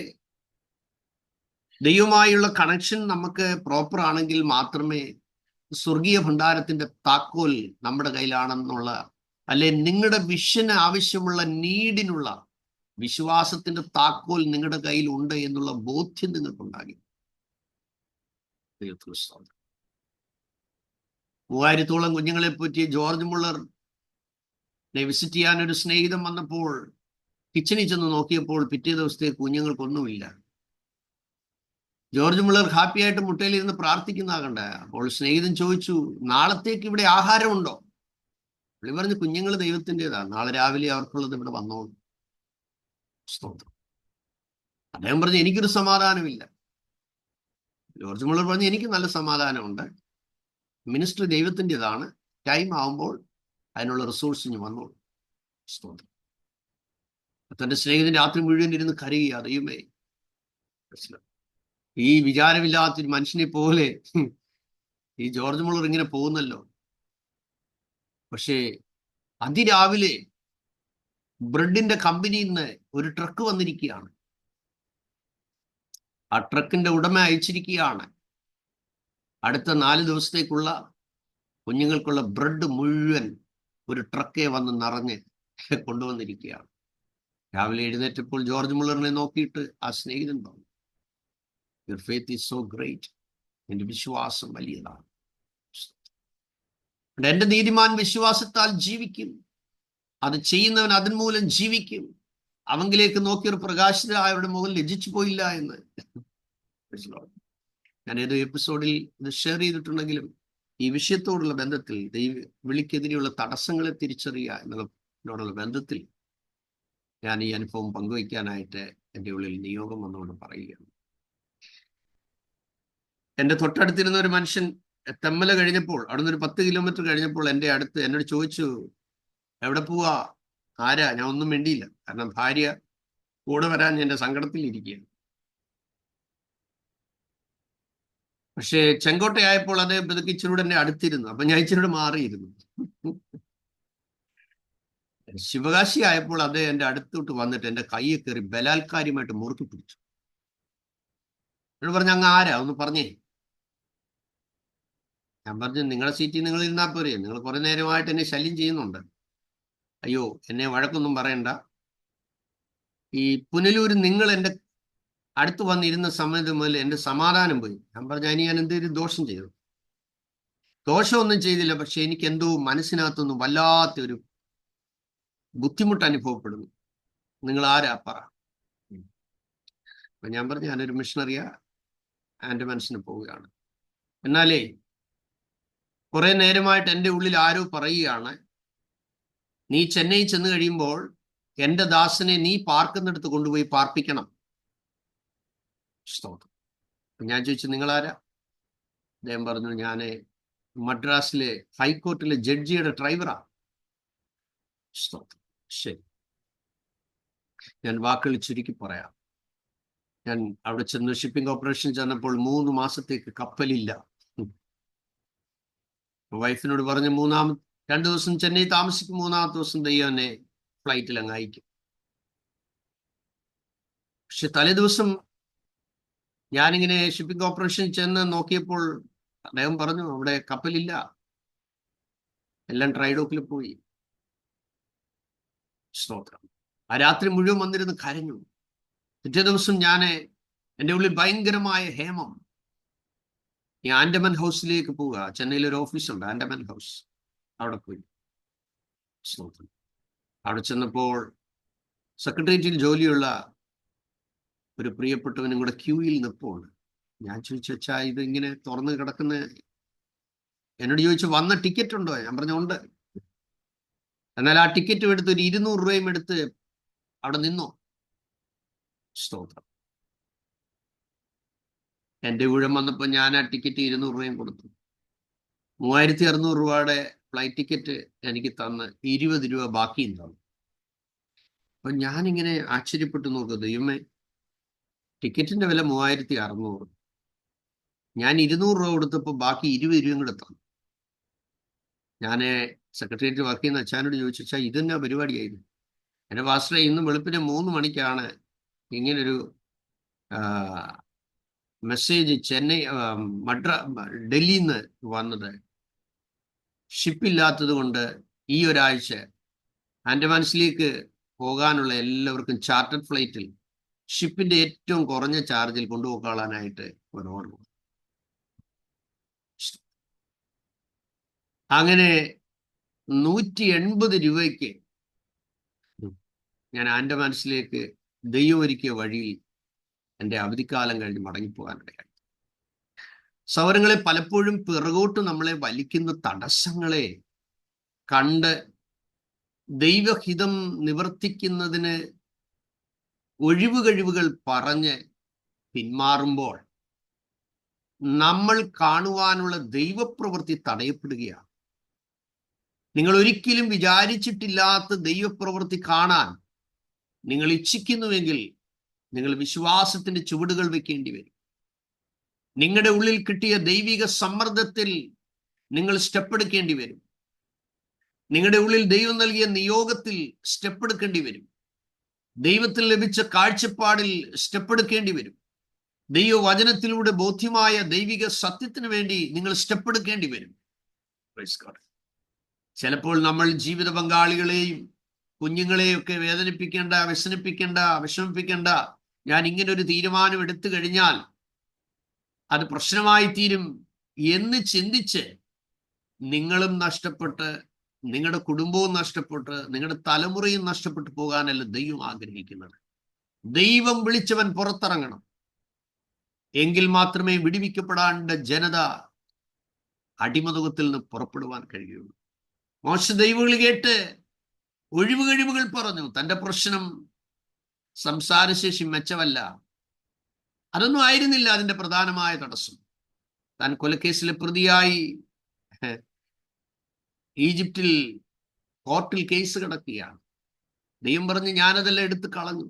ദൈവമായുള്ള കണക്ഷൻ നമുക്ക് പ്രോപ്പർ ആണെങ്കിൽ മാത്രമേ സ്വർഗീയ ഭണ്ഡാരത്തിന്റെ താക്കോൽ നമ്മുടെ കയ്യിലാണെന്നുള്ള, അല്ലെ നിങ്ങളുടെ വിഷന് ആവശ്യമുള്ള നീഡിനുള്ള വിശ്വാസത്തിന്റെ താക്കോൽ നിങ്ങളുടെ കയ്യിൽ ഉണ്ട് എന്നുള്ള ബോധ്യം നിങ്ങൾക്കുണ്ടാകും. 3000-ഓളം കുഞ്ഞുങ്ങളെ പറ്റി ജോർജ് മുള്ളറിനെ വിസിറ്റ് ചെയ്യാൻ ഒരു സ്നേഹിതൻ വന്നപ്പോൾ കിച്ചണിൽ ചെന്ന് നോക്കിയപ്പോൾ പിറ്റേ ദിവസത്തെ കുഞ്ഞുങ്ങൾക്കൊന്നുമില്ല. ജോർജ് മുള്ളർ ഹാപ്പി ആയിട്ട് മുട്ടയിലിരുന്ന് പ്രാർത്ഥിക്കുന്നതാകണ്ട. അപ്പോൾ സ്നേഹിതൻ ചോദിച്ചു, നാളത്തേക്ക് ഇവിടെ ആഹാരമുണ്ടോ? പുള്ളി പറഞ്ഞു, കുഞ്ഞുങ്ങൾ ദൈവത്തിൻ്റെതാണ്, നാളെ രാവിലെ അവർക്കുള്ളത് ഇവിടെ വന്നോളൂ. സ്തോത്രം. അദ്ദേഹം പറഞ്ഞു, എനിക്കൊരു സമാധാനമില്ല. ജോർജ് മുള്ളർ പറഞ്ഞു, എനിക്ക് നല്ല സമാധാനമുണ്ട്, മിനിസ്ട്രി ദൈവത്തിൻ്റെതാണ്, ടൈം ആവുമ്പോൾ അതിനുള്ള റിസോഴ്സ് ഇനി വന്നോളൂ. സ്തോത്രം. തന്റെ സ്നേഹിതൻ രാത്രി മുഴുവൻ ഇരുന്ന് കരയുക, ദൈവമേ. ഈ വിചാരമില്ലാത്തൊരു മനുഷ്യനെ പോലെ ഈ ജോർജ് മുള്ളർ ഇങ്ങനെ പോകുന്നല്ലോ. പക്ഷേ അതിരാവിലെ ബ്രെഡിന്റെ കമ്പനിയിൽ നിന്ന് ഒരു ട്രക്ക് വന്നിരിക്കുകയാണ്. ആ ട്രക്കിന്റെ ഉടമ അയച്ചിരിക്കുകയാണ്, അടുത്ത 4 ദിവസത്തേക്കുള്ള കുഞ്ഞുങ്ങൾക്കുള്ള ബ്രെഡ് മുഴുവൻ ഒരു ട്രക്കെ വന്ന് നിറഞ്ഞ് കൊണ്ടുവന്നിരിക്കുകയാണ്. രാവിലെ എഴുന്നേറ്റപ്പോൾ ജോർജ് മുള്ളറിനെ നോക്കിയിട്ട് ആ സ്നേഹിതൻ പറഞ്ഞു, your faith is so great, എന്റെ വിശ്വാസം വലിയതാണ്. എന്റെ നീതിമാൻ വിശ്വാസത്താൽ ജീവിക്കും, അത് ചെയ്യുന്നവൻ അതിൻ മൂലം ജീവിക്കും. അവങ്കിലേക്ക് നോക്കിയൊരു പ്രകാശിതരായവരുടെ മുഖം ലജ്ജിച്ചു പോയില്ല എന്ന്. ഞാൻ ഏതോ എപ്പിസോഡിൽ ഇത് ഷെയർ ചെയ്തിട്ടുണ്ടെങ്കിലും ഈ വിഷയത്തോടുള്ള ബന്ധത്തിൽ, വിളിക്കെതിരെയുള്ള തടസ്സങ്ങളെ തിരിച്ചറിയുക എന്നതിനോടുള്ള ബന്ധത്തിൽ ഞാൻ ഈ അനുഭവം പങ്കുവയ്ക്കാനായിട്ട് എൻ്റെ ഉള്ളിൽ നിയോഗം വന്നുകൊണ്ട് പറയുകയാണ്. എൻ്റെ തൊട്ടടുത്തിരുന്ന ഒരു മനുഷ്യൻ തെമ്മല കഴിഞ്ഞപ്പോൾ, അവിടുന്ന് ഒരു 10 കിലോമീറ്റർ കഴിഞ്ഞപ്പോൾ എൻ്റെ അടുത്ത് എന്നോട് ചോദിച്ചു, എവിടെ പോവാ, ആരാ? ഞാൻ ഒന്നും വേണ്ടിയില്ല, കാരണം ഭാര്യ കൂടെ വരാൻ എൻ്റെ സങ്കടത്തിൽ ഇരിക്കുകയാണ്. പക്ഷേ ചെങ്കോട്ടയായപ്പോൾ അതേ പതുക്കെ ഇച്ചിരൂടെ എന്നെ അടുത്തിരുന്നു. അപ്പൊ ഞാൻ ഇച്ചിരൂടെ മാറിയിരുന്നു. ശിവകാശി ആയപ്പോൾ അതേ എൻ്റെ അടുത്തോട്ട് വന്നിട്ട് എൻ്റെ കയ്യെ കയറി ബലാത്കാര്യമായിട്ട് മുറുക്കി പിടിച്ചു. എന്നോട് പറഞ്ഞു, അങ്ങ് ആരാ, ഒന്ന് പറഞ്ഞേ. ഞാൻ പറഞ്ഞു, നിങ്ങളുടെ സീറ്റിൽ നിങ്ങൾ ഇരുന്നാൽ പോരെ, നിങ്ങൾ കുറെ നേരമായിട്ട് എന്നെ ശല്യം ചെയ്യുന്നുണ്ട്. അയ്യോ, എന്നെ വഴക്കൊന്നും പറയണ്ട. ഈ പുനലൂർ നിങ്ങൾ എൻ്റെ അടുത്ത് വന്നിരുന്ന സമയത്ത് മുതൽ എൻ്റെ സമാധാനം പോയി. ഞാൻ പറഞ്ഞു, അതിന് ഞാൻ എന്തെങ്കിലും ദോഷം ചെയ്തു? ദോഷമൊന്നും ചെയ്തില്ല, പക്ഷെ എനിക്ക് എന്തോ മനസ്സിനകത്തൊന്നും വല്ലാത്തൊരു ബുദ്ധിമുട്ട് അനുഭവപ്പെടുന്നു. നിങ്ങൾ ആരാ, പറ. അപ്പൊ ഞാൻ പറഞ്ഞു, ഞാനൊരു മിഷണറിയാ, എൻ്റെ മനസ്സിന് പോവുകയാണ്. എന്നാലേ കുറെ നേരമായിട്ട് എൻ്റെ ഉള്ളിൽ ആരോ പറയുകയാണ്, നീ ചെന്നൈ ചെന്ന് കഴിയുമ്പോൾ എൻ്റെ ദാസനെ നീ പാർക്കുന്നിടത്ത് കൊണ്ടുപോയി പാർപ്പിക്കണം. സ്തോത്രം. ഞാൻ ചോദിച്ചു, നിങ്ങളാരാ? അദ്ദേഹം പറഞ്ഞു, ഞാൻ മദ്രാസിലെ ഹൈക്കോർട്ടിലെ ജഡ്ജിയുടെ ഡ്രൈവറാ. സ്തോത്രം. ശരി, ഞാൻ വാക്കുകൾ ചുരുക്കി പറയാം. ഞാൻ അവിടെ ചെന്ന് ഷിപ്പിംഗ് കോർപ്പറേഷൻ ചെന്നപ്പോൾ 3 മാസത്തേക്ക് കപ്പലില്ല. വൈഫിനോട് പറഞ്ഞ് 2 ദിവസം ചെന്നൈ താമസിക്കും, 3-ാമത്തെ ദിവസം ദൈവം എന്നെ ഫ്ലൈറ്റിൽ അങ്ങ് അയക്കും. പക്ഷെ തലേ ദിവസം ഞാനിങ്ങനെ ഷിപ്പിംഗ് കോർപ്പറേഷനിൽ ചെന്ന് നോക്കിയപ്പോൾ അദ്ദേഹം പറഞ്ഞു, അവിടെ കപ്പലില്ല, എല്ലാം ഡ്രൈഡോക്കിൽ പോയി. സ്തോത്രം. ആ രാത്രി മുഴുവൻ വന്നിരുന്ന് കരഞ്ഞു. പിറ്റേ ദിവസം എൻ്റെ ഉള്ളിൽ ഭയങ്കരമായ ഹേമം. ഈ ആൻഡമാൻ ഹൗസിലേക്ക് പോവുക. ചെന്നൈയിൽ ഒരു ഓഫീസുണ്ട്, ആൻഡമാൻ ഹൗസ്. അവിടെ പോയി. സ്തോത്രം. അവിടെ ചെന്നപ്പോൾ സെക്രട്ടേറിയറ്റിൽ ജോലിയുള്ള ഒരു പ്രിയപ്പെട്ടവനും കൂടെ ക്യൂയിൽ നിൽപ്പുണ്ട്. ഞാൻ ചോദിച്ചു, അച്ഛാ, ഇത് ഇങ്ങനെ തുറന്ന് കിടക്കുന്ന, എന്നോട് ചോദിച്ചു, വന്ന ടിക്കറ്റ് ഉണ്ടോ? ഞാൻ പറഞ്ഞു, ഉണ്ട്. എന്നാൽ ആ ടിക്കറ്റും എടുത്ത് ഒരു 200 രൂപയും എടുത്ത് അവിടെ നിന്നോ. സ്തോത്രം. എൻ്റെ ഊഴം വന്നപ്പോൾ ഞാൻ ആ ടിക്കറ്റ് 200 രൂപയും കൊടുത്തു. 3600 രൂപയുടെ ഫ്ലൈറ്റ് ടിക്കറ്റ് എനിക്ക് തന്ന് 20 രൂപ ബാക്കിയും തന്നു. അപ്പൊ ഞാനിങ്ങനെ ആശ്ചര്യപ്പെട്ടു നോക്കുക, ദൈവമേ, ടിക്കറ്റിന്റെ വില 3600, ഞാൻ 200 രൂപ കൊടുത്തപ്പോൾ ബാക്കി 20 രൂപയും കൂടെ തന്നു. ഞാൻ സെക്രട്ടേറിയറ്റ് വർക്ക് ചെയ്യുന്ന അച്ഛനോട് ചോദിച്ചു, അച്ഛാ, ഇതെന്നാ പരിപാടിയായിരുന്നു? എൻ്റെ പാസ്റ്ററെ, ഇന്ന് വെളുപ്പിന് 3 മണിക്കാണ് ഇങ്ങനൊരു മെസ്സേജ് ഡൽഹിയിൽ നിന്ന് വന്നത്. ഷിപ്പില്ലാത്തത് കൊണ്ട് ഈ ഒരാഴ്ച ആൻഡമാൻസിലേക്ക് പോകാനുള്ള എല്ലാവർക്കും ചാർട്ടർ ഫ്ലൈറ്റിൽ ഷിപ്പിന്റെ ഏറ്റവും കുറഞ്ഞ ചാർജിൽ കൊണ്ടുപോകാനായിട്ട് ഒരു ഓർഡർ. അങ്ങനെ 180 രൂപയ്ക്ക് ഞാൻ ആൻഡമാൻസിലേക്ക് ദൈവം ഒരുക്കിയ വഴിയിൽ എൻ്റെ അവധിക്കാലം കഴിഞ്ഞ് മടങ്ങിപ്പോകാനിടയായി. സൗരങ്ങളെ പലപ്പോഴും പിറകോട്ട് നമ്മളെ വലിക്കുന്ന തടസ്സങ്ങളെ കണ്ട് ദൈവഹിതം നിവർത്തിക്കുന്നതിന് ഒഴിവുകഴിവുകൾ പറഞ്ഞ് പിന്മാറുമ്പോൾ നമ്മൾ കാണുവാനുള്ള ദൈവപ്രവൃത്തി തടയപ്പെടുകയാണ്. നിങ്ങൾ ഒരിക്കലും വിചാരിച്ചിട്ടില്ലാത്ത ദൈവപ്രവൃത്തി കാണാൻ നിങ്ങൾ ഇച്ഛിക്കുന്നുവെങ്കിൽ നിങ്ങൾ വിശ്വാസത്തിന്റെ ചുവടുകൾ വെക്കേണ്ടി വരും. നിങ്ങളുടെ ഉള്ളിൽ കിട്ടിയ ദൈവിക സമ്മർദ്ദത്തിൽ നിങ്ങൾ സ്റ്റെപ്പ് എടുക്കേണ്ടി വരും. നിങ്ങളുടെ ഉള്ളിൽ ദൈവം നൽകിയ നിയോഗത്തിൽ സ്റ്റെപ്പ് എടുക്കേണ്ടി വരും. ദൈവത്തിൽ ലഭിച്ച കാഴ്ചപ്പാടിൽ സ്റ്റെപ്പ് എടുക്കേണ്ടി വരും. ദൈവവചനത്തിലൂടെ ബോധ്യമായ ദൈവിക സത്യത്തിന് വേണ്ടി നിങ്ങൾ സ്റ്റെപ്പ് എടുക്കേണ്ടി വരും. ചിലപ്പോൾ നമ്മൾ ജീവിത പങ്കാളികളെയും കുഞ്ഞുങ്ങളെയൊക്കെ വേദനിപ്പിക്കേണ്ട, വ്യസനിപ്പിക്കേണ്ട, വിഷമിപ്പിക്കേണ്ട, ഞാൻ ഇങ്ങനെ ഒരു തീരുമാനം എടുത്തു കഴിഞ്ഞാൽ അത് പ്രശ്നമായി തീരും എന്ന് ചിന്തിച്ച് നിങ്ങളും നഷ്ടപ്പെട്ട്, നിങ്ങളുടെ കുടുംബവും നഷ്ടപ്പെട്ട്, നിങ്ങളുടെ തലമുറയും നഷ്ടപ്പെട്ടു പോകാനല്ല ദൈവം ആഗ്രഹിക്കുന്നത്. ദൈവം വിളിച്ചവൻ പുറത്തിറങ്ങണം. എങ്കിൽ മാത്രമേ വിടുവിക്കപ്പെടാണ്ട ജനത അടിമതുകത്തിൽ നിന്ന് പുറപ്പെടുവാൻ കഴിയുള്ളൂ. മോശ ദൈവവിളി കേട്ട് ഒഴിവുകഴിവുകൾ പറഞ്ഞു. തന്റെ പ്രശ്നം സംസാരശേഷി മെച്ചമല്ല, അതൊന്നും ആയിരുന്നില്ല അതിന്റെ പ്രധാനമായ തടസ്സം. താൻ കൊലക്കേസിലെ പ്രതിയായി ഈജിപ്തിൽ കോർട്ടിൽ കേസ് കിടക്കുകയാണ്. ദൈവം പറഞ്ഞ് ഞാനതെല്ലാം എടുത്ത് കളഞ്ഞു,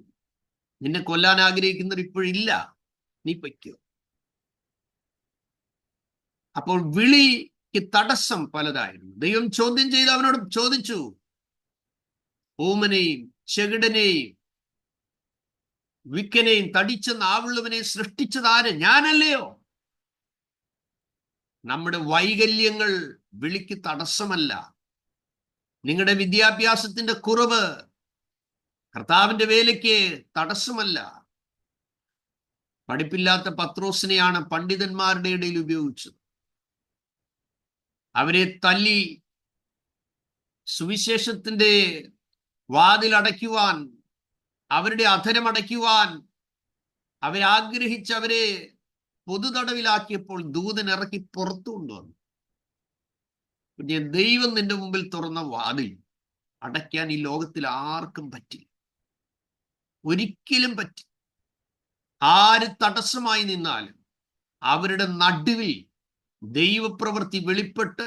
നിന്നെ കൊല്ലാൻ ആഗ്രഹിക്കുന്നവർ ഇപ്പോഴില്ല, നീ പൊയ്ക്കോ. അപ്പോൾ വിളിക്ക് തടസ്സം പലതായിരുന്നു. ദൈവം ചോദ്യം ചെയ്ത് അവനോട് ചോദിച്ചു, ഊമനെയും ചെകിടനെയും വിക്കനെയും തടിച്ച നാവുള്ളവനെ സൃഷ്ടിച്ചതാര്? ഞാനല്ലയോ? നമ്മുടെ വൈകല്യങ്ങൾ വിളിക്ക് തടസ്സമല്ല. നിങ്ങളുടെ വിദ്യാഭ്യാസത്തിന്റെ കുറവ് കർത്താവിന്റെ വേലയ്ക്ക് തടസ്സമല്ല. പഠിപ്പില്ലാത്ത പത്രോസിനെയാണ് പണ്ഡിതന്മാരുടെ ഇടയിൽ ഉപയോഗിച്ചത്. അവരെ തല്ലി സുവിശേഷത്തിന്റെ വാതിലടയ്ക്കുവാൻ, അവരുടെ അധരമടയ്ക്കുവാൻ അവരാഗ്രഹിച്ച് അവരെ പൊതുതടവിലാക്കിയപ്പോൾ ദൂതൻ ഇറക്കി പുറത്തു കൊണ്ടുവന്നു. പിന്നെ ദൈവം നിന്റെ മുമ്പിൽ തുറന്ന വാതിൽ അടയ്ക്കാൻ ഈ ലോകത്തിൽ ആർക്കും പറ്റില്ല, ഒരിക്കലും പറ്റി. ആര് തടസ്സമായി നിന്നാലും അവരുടെ നടുവിൽ ദൈവപ്രവൃത്തി വെളിപ്പെട്ട്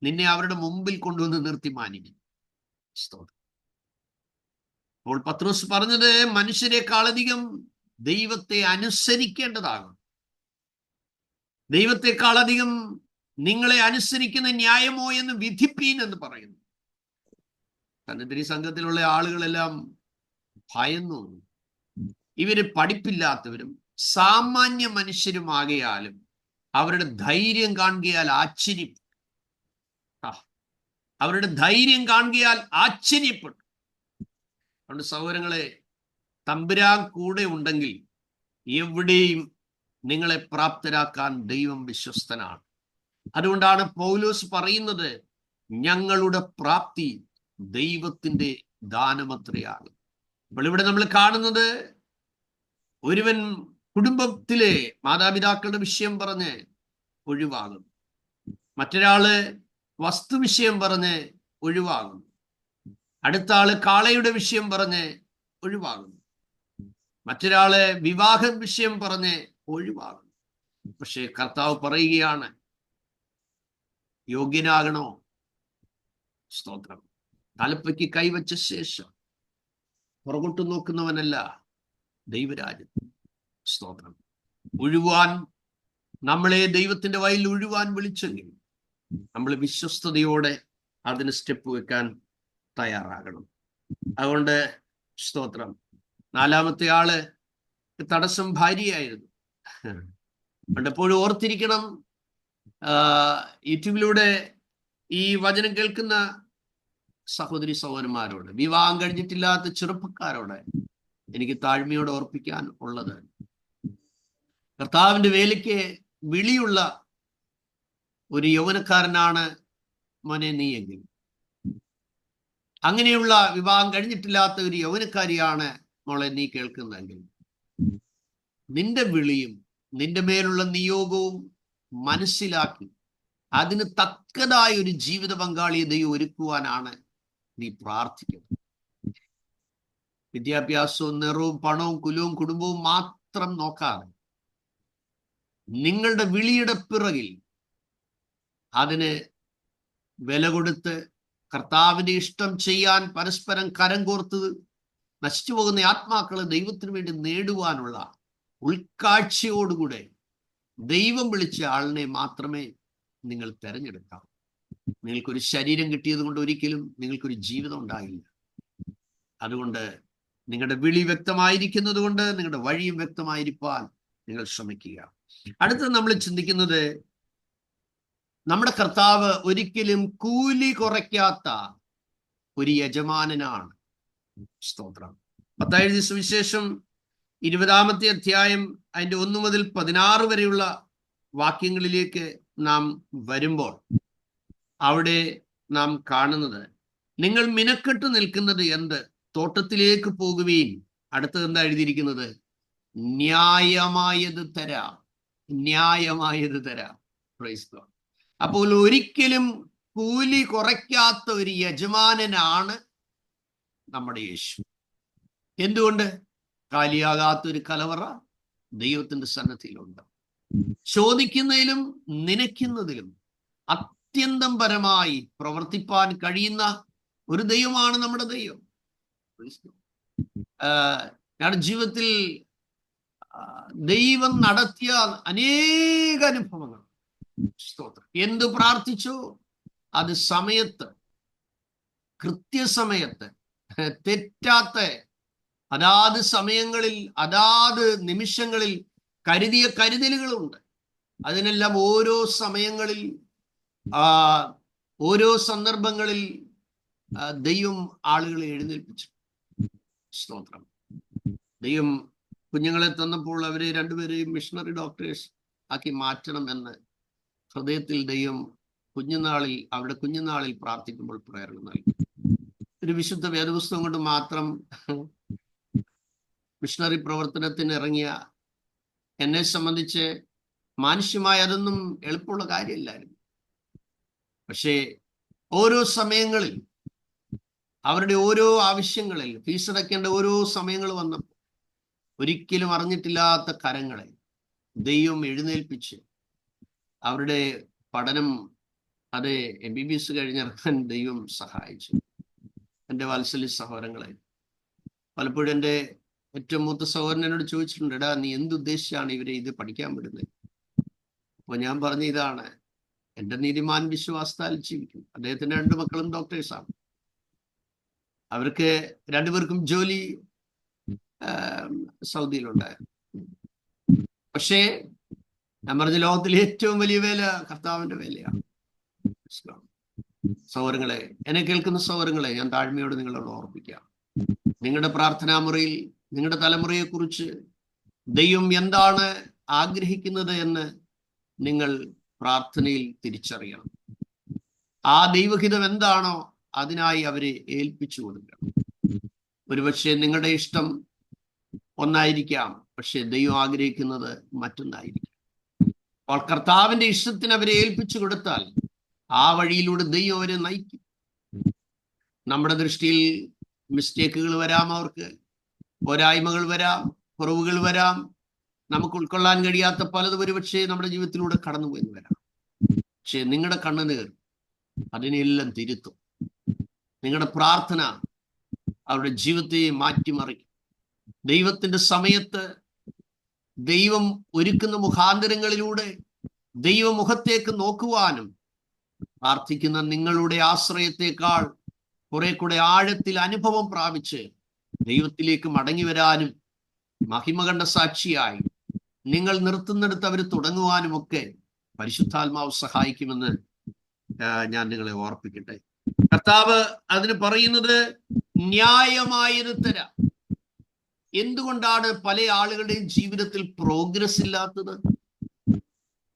നിന്നെ അവരുടെ മുമ്പിൽ കൊണ്ടുവന്ന് നിർത്തി മാനിക്കും. അപ്പോൾ പത്രോസ് പറഞ്ഞത്, മനുഷ്യരെക്കാളധികം ദൈവത്തെ അനുസരിക്കേണ്ടതാകും. ദൈവത്തെക്കാളധികം നിങ്ങളെ അനുസരിക്കുന്ന ന്യായമോ എന്ന് വിധിപ്പീൻ എന്ന് പറയുന്നു. സന്നിധി സംഘത്തിലുള്ള ആളുകളെല്ലാം ഭയന്നു. ഇവര് പഠിപ്പില്ലാത്തവരും സാമാന്യ മനുഷ്യരുമാകയാലും അവരുടെ ധൈര്യം കാണുകയാൽ ആശ്ചര്യപ്പെട്ടു. അതുകൊണ്ട് സഹോദരങ്ങളെ, തമ്പുരാൻ കൂടെ ഉണ്ടെങ്കിൽ എവിടെയും നിങ്ങളെ പ്രാപ്തരാക്കാൻ ദൈവം വിശ്വസ്തനാണ്. അതുകൊണ്ടാണ് പൗലോസ് പറയുന്നത്, ഞങ്ങളുടെ പ്രാപ്തി ദൈവത്തിന്റെ ദാനമത്രയാണ്. അപ്പോൾ ഇവിടെ നമ്മൾ കാണുന്നത്, ഒരുവൻ കുടുംബത്തിലെ മാതാപിതാക്കളുടെ വിഷയം പറഞ്ഞ് ഒഴിവാകും, മറ്റൊരാള് വസ്തുവിഷയം പറഞ്ഞ് ഒഴിവാകും, അടുത്ത ആള് കാളയുടെ വിഷയം പറഞ്ഞ് ഒഴിവാകും, മറ്റൊരാള് വിവാഹ വിഷയം പറഞ്ഞ് ഒഴിവാകും. പക്ഷെ കർത്താവ് പറയുകയാണ്, യോഗ്യനാകണോ? സ്തോത്രം. തലപ്പയ്ക്ക് കൈവച്ച ശേഷം പുറകോട്ട് നോക്കുന്നവനല്ല ദൈവരാജ്യം. സ്തോത്രം. ഉഴുവാൻ നമ്മളെ ദൈവത്തിന്റെ വയലിൽ ഉഴുവാൻ വിളിച്ചെങ്കിൽ നമ്മൾ വിശ്വസ്തയോടെ അതിന് സ്റ്റെപ്പ് വെക്കാൻ തയ്യാറാകണം. അതുകൊണ്ട് സ്തോത്രം. നാലാമത്തെ ആള് തടസ്സം ഭാര്യയായിരുന്നു. എപ്പോഴും ഓർത്തിരിക്കണം, യൂട്യൂബിലൂടെ ഈ വചനം കേൾക്കുന്ന സഹോദരി സഹോദരന്മാരോട്, വിവാഹം കഴിഞ്ഞിട്ടില്ലാത്ത ചെറുപ്പക്കാരോട് എനിക്ക് താഴ്മയോടെ ഓർപ്പിക്കാൻ ഉള്ളത്, കർത്താവിന്റെ വേലയ്ക്ക് വിളിയുള്ള ഒരു യൗവനക്കാരനാണ് മോനെ നീയെങ്കിൽ, അങ്ങനെയുള്ള വിവാഹം കഴിഞ്ഞിട്ടില്ലാത്ത ഒരു യൗവനക്കാരിയാണ് മോളെ നീ കേൾക്കുന്നതെങ്കിൽ, നിന്റെ വിളിയും നിന്റെ മേലുള്ള നിയോഗവും മനസ്സിലാക്കി അതിന് തക്കതായ ഒരു ജീവിത പങ്കാളിയെ ദൈവം ഒരുക്കുവാനാണ് നീ പ്രാർത്ഥിക്കുന്നത്. വിദ്യാഭ്യാസവും നിറവും പണവും കുലവും കുടുംബവും മാത്രം നോക്കാതെ നിങ്ങളുടെ വിളിയുടെ പിറകിൽ അതിന് വില കൊടുത്ത് കർത്താവിന്റെ ഇഷ്ടം ചെയ്യാൻ പരസ്പരം കരം കോർത്ത് നശിച്ചു പോകുന്ന ആത്മാക്കളെ ദൈവത്തിന് വേണ്ടി നേടുവാനുള്ള ഉൾക്കാഴ്ചയോടുകൂടെ ദൈവം വിളിച്ച ആളിനെ മാത്രമേ നിങ്ങൾ തിരഞ്ഞെടുക്കാം. നിങ്ങൾക്കൊരു ശരീരം കിട്ടിയത് കൊണ്ട് ഒരിക്കലും നിങ്ങൾക്കൊരു ജീവിതം ഉണ്ടാകില്ല. അതുകൊണ്ട് നിങ്ങളുടെ വിളി വ്യക്തമായിരിക്കുന്നത് കൊണ്ട് നിങ്ങളുടെ വഴിയും വ്യക്തമായിരിക്കാൻ നിങ്ങൾ ശ്രമിക്കുക. അടുത്ത നമ്മൾ ചിന്തിക്കുന്നത്, നമ്മുടെ കർത്താവ് ഒരിക്കലും കൂലി കുറയ്ക്കാത്ത ഒരു യജമാനനാണ്. സ്തോത്രം. മത്തായി സുവിശേഷം 20-ാമത്തെ അധ്യായം അതിന്റെ 1 മുതൽ 16 വരെയുള്ള വാക്യങ്ങളിലേക്ക് നാം വരുമ്പോൾ അവിടെ നാം കാണുന്നത്, നിങ്ങൾ മിനക്കെട്ട് നിൽക്കുന്നത് എന്ത്? തോട്ടത്തിലേക്ക് പോകുവീൻ. അടുത്തത് എന്താ എഴുതിയിരിക്കുന്നത്? ന്യായമായത് തരാം, ന്യായമായത് തരാം. Praise God. അപ്പോൾ ഒരിക്കലും കൂലി കുറയ്ക്കാത്ത ഒരു യജമാനനാണ് നമ്മുടെ യേശു. എന്തുകൊണ്ട്? കാലിയാകാത്തൊരു കലവറ ദൈവത്തിന്റെ സന്നദ്ധിയിലുണ്ട്. ചോദിക്കുന്നതിലും നനയ്ക്കുന്നതിലും അത്യന്തം പരമായി പ്രവർത്തിപ്പാൻ കഴിയുന്ന ഒരു ദൈവമാണ് നമ്മുടെ ദൈവം. ഞങ്ങളുടെ ജീവിതത്തിൽ ദൈവം നടത്തിയ അനേക അനുഭവങ്ങൾ. സ്തോത്രം. എന്ത് പ്രാർത്ഥിച്ചോ അത് സമയത്ത്, കൃത്യസമയത്ത്, തെറ്റാത്ത അതാത് സമയങ്ങളിൽ അതാത് നിമിഷങ്ങളിൽ കരുതിയ കരുതലുകളുണ്ട്. അതിനെല്ലാം ഓരോ സമയങ്ങളിൽ ഓരോ സന്ദർഭങ്ങളിൽ ദൈവം ആളുകളെ എഴുന്നേൽപ്പിച്ചു. സ്തോത്രം. ദൈവം കുഞ്ഞുങ്ങളെ തന്നപ്പോൾ അവരെ രണ്ടുപേരെയും മിഷണറി ഡോക്ടേഴ്സ് ആക്കി മാറ്റണമെന്ന് ഹൃദയത്തിൽ ദൈവം അവരുടെ കുഞ്ഞുനാളിൽ പ്രാർത്ഥിക്കുമ്പോൾ പ്രേരണ നൽകി. ഒരു വിശുദ്ധ വേദപുസ്തകം കൊണ്ട് മാത്രം മിഷണറി പ്രവർത്തനത്തിന് ഇറങ്ങിയ എന്നെ സംബന്ധിച്ച് മാനുഷ്യമായി അതൊന്നും എളുപ്പമുള്ള കാര്യമില്ലായിരുന്നു. പക്ഷേ ഓരോ സമയങ്ങളിൽ അവരുടെ ഓരോ ആവശ്യങ്ങളിൽ ഫീസ് അടയ്ക്കേണ്ട ഓരോ സമയങ്ങൾ വന്നപ്പോൾ ഒരിക്കലും അറിഞ്ഞിട്ടില്ലാത്ത കരങ്ങളെ ദൈവം എഴുന്നേൽപ്പിച്ച് അവരുടെ പഠനം അത് MBBS കഴിഞ്ഞിറക്കാൻ ദൈവം സഹായിച്ചു. എൻ്റെ വാത്സല്യ സഹോദരങ്ങളെ, പലപ്പോഴും എൻ്റെ ഏറ്റവും മൂത്ത സഹോദരൻ എന്നോട് ചോദിച്ചിട്ടുണ്ട്, എടാ നീ എന്തുദ്ദേശിച്ചാണ് ഇവരെ ഇത് പഠിക്കാൻ വിടുന്നത്? അപ്പോൾ ഞാൻ പറഞ്ഞ ഇതാണ്, എൻ്റെ നീതിമാൻ വിശ്വാസത്താൽ ജീവിക്കും. അദ്ദേഹത്തിന് 2 മക്കളും ഡോക്ടേഴ്സാണ്. അവർക്ക് 2 പേർക്കും ജോലി സൗദിയിലുണ്ടായിരുന്നു. പക്ഷേ ഞാൻ പറഞ്ഞ ലോകത്തിലെ ഏറ്റവും വലിയ വേല കർത്താവിന്റെ വേലയാണ്. സഹോദരങ്ങളെ, എന്നെ കേൾക്കുന്ന സഹോദരങ്ങളെ, ഞാൻ താഴ്മയോട് നിങ്ങളോട് ഓർപ്പിക്കാം, നിങ്ങളുടെ പ്രാർത്ഥനാ മുറിയിൽ നിങ്ങളുടെ തലമുറയെക്കുറിച്ച് ദൈവം എന്താണ് ആഗ്രഹിക്കുന്നത് എന്ന് നിങ്ങൾ പ്രാർത്ഥനയിൽ തിരിച്ചറിയണം. ആ ദൈവഹിതം എന്താണോ അതിനായി അവരെ ഏൽപ്പിച്ചു കൊടുക്കണം. ഒരുപക്ഷെ നിങ്ങളുടെ ഇഷ്ടം ഒന്നായിരിക്കാം, പക്ഷെ ദൈവം ആഗ്രഹിക്കുന്നത് മറ്റൊന്നായിരിക്കും. അപ്പോൾ കർത്താവിന്റെ ഇഷ്ടത്തിന് അവരെ ഏൽപ്പിച്ചു കൊടുത്താൽ ആ വഴിയിലൂടെ ദൈവം അവരെ നയിക്കും. നമ്മുടെ ദൃഷ്ടിയിൽ മിസ്റ്റേക്കുകൾ വരാം, അവർക്ക് പോരായ്മകൾ വരാം, കുറവുകൾ വരാം, നമുക്ക് ഉൾക്കൊള്ളാൻ കഴിയാത്ത പലതും ഒരുപക്ഷെ നമ്മുടെ ജീവിതത്തിലൂടെ കടന്നുപോയെന്ന് വരാം. പക്ഷെ നിങ്ങളുടെ കണ്ണുനീർ അതിനെല്ലാം തിരുത്തും. നിങ്ങളുടെ പ്രാർത്ഥന അവരുടെ ജീവിതത്തെ മാറ്റിമറിക്കും. ദൈവത്തിന്റെ സമയത്ത് ദൈവം ഒരുക്കുന്ന മുഖാന്തരങ്ങളിലൂടെ ദൈവമുഖത്തേക്ക് നോക്കുവാനും പ്രാർത്ഥിക്കുന്ന നിങ്ങളുടെ ആശ്രയത്തെക്കാൾ കുറെ കൂടെ ആഴത്തിൽ അനുഭവം പ്രാപിച്ച് ദൈവത്തിലേക്ക് മടങ്ങി വരാനും മഹിമ കണ്ട സാക്ഷിയായി നിങ്ങൾ നിർത്തുന്നിടത്ത് അവർ തുടങ്ങുവാനും ഒക്കെ പരിശുദ്ധാത്മാവ് സഹായിക്കുമെന്ന് ഞാൻ നിങ്ങളെ ഓർപ്പിക്കട്ടെ. കർത്താവ് അതിന് പറയുന്നത് ന്യായമായത് തരാം. എന്തുകൊണ്ടാണ് പല ആളുകളുടെയും ജീവിതത്തിൽ പ്രോഗ്രസ് ഇല്ലാത്തത്?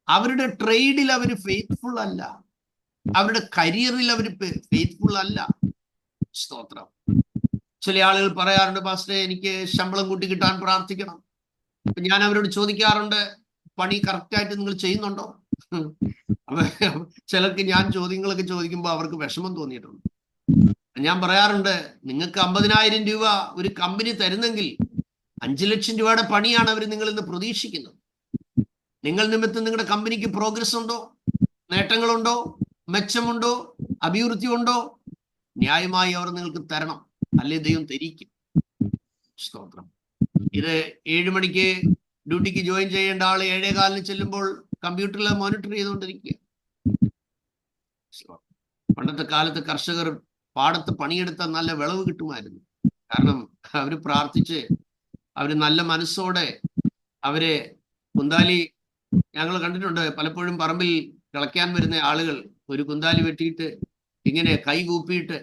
അവരുടെ ട്രേഡിൽ അവർ ഫെയ്ത്ത്ഫുൾ അല്ല, അവരുടെ കരിയറിൽ അവർ ഫെയ്ത്ത്ഫുൾ അല്ല. സ്തോത്രം. ചില ആളുകൾ പറയാറുണ്ട്, പാസ്റ്ററെ എനിക്ക് ശമ്പളം കൂട്ടി കിട്ടാൻ പ്രാർത്ഥിക്കണം. ഞാൻ അവരോട് ചോദിക്കാറുണ്ട്, പണി കറക്റ്റായിട്ട് നിങ്ങൾ ചെയ്യുന്നുണ്ടോ? ചിലർക്ക് ഞാൻ ചോദ്യങ്ങളൊക്കെ ചോദിക്കുമ്പോൾ അവർക്ക് വിഷമം തോന്നിയിട്ടുണ്ട്. ഞാൻ പറയാറുണ്ട്, നിങ്ങൾക്ക് 50,000 രൂപ ഒരു കമ്പനി തരുന്നെങ്കിൽ 5 ലക്ഷം രൂപയുടെ പണിയാണ് അവർ നിങ്ങളിൽ നിന്ന് പ്രതീക്ഷിക്കുന്നത്. നിങ്ങൾ നിമിത്തം നിങ്ങളുടെ കമ്പനിക്ക് പ്രോഗ്രസ് ഉണ്ടോ? നേട്ടങ്ങളുണ്ടോ? മെച്ചമുണ്ടോ? അഭിവൃദ്ധി ഉണ്ടോ? ന്യായമായി അവർ നിങ്ങൾക്ക് തരണം, അല്ലേ ദൈവം തരിക്കും. സ്തോത്രം. ഇത് 7 മണിക്ക് ഡ്യൂട്ടിക്ക് ജോയിൻ ചെയ്യേണ്ട ആള് 7:15 ചെല്ലുമ്പോൾ കമ്പ്യൂട്ടറിൽ മോണിറ്റർ ചെയ്തുകൊണ്ടിരിക്കുക. പണ്ടത്തെ കാലത്ത് കർഷകർ പാടത്ത് പണിയെടുത്താൽ നല്ല വിളവ് കിട്ടുമായിരുന്നു. കാരണം അവര് പ്രാർത്ഥിച്ച്, അവര് നല്ല മനസ്സോടെ അവരെ കുന്താലി, ഞങ്ങൾ കണ്ടിട്ടുണ്ട് പലപ്പോഴും പറമ്പിൽ കിളയ്ക്കാൻ വരുന്ന ആളുകൾ ഒരു കുന്താലി വെട്ടിയിട്ട് ഇങ്ങനെ കൈ കൂപ്പിയിട്ട്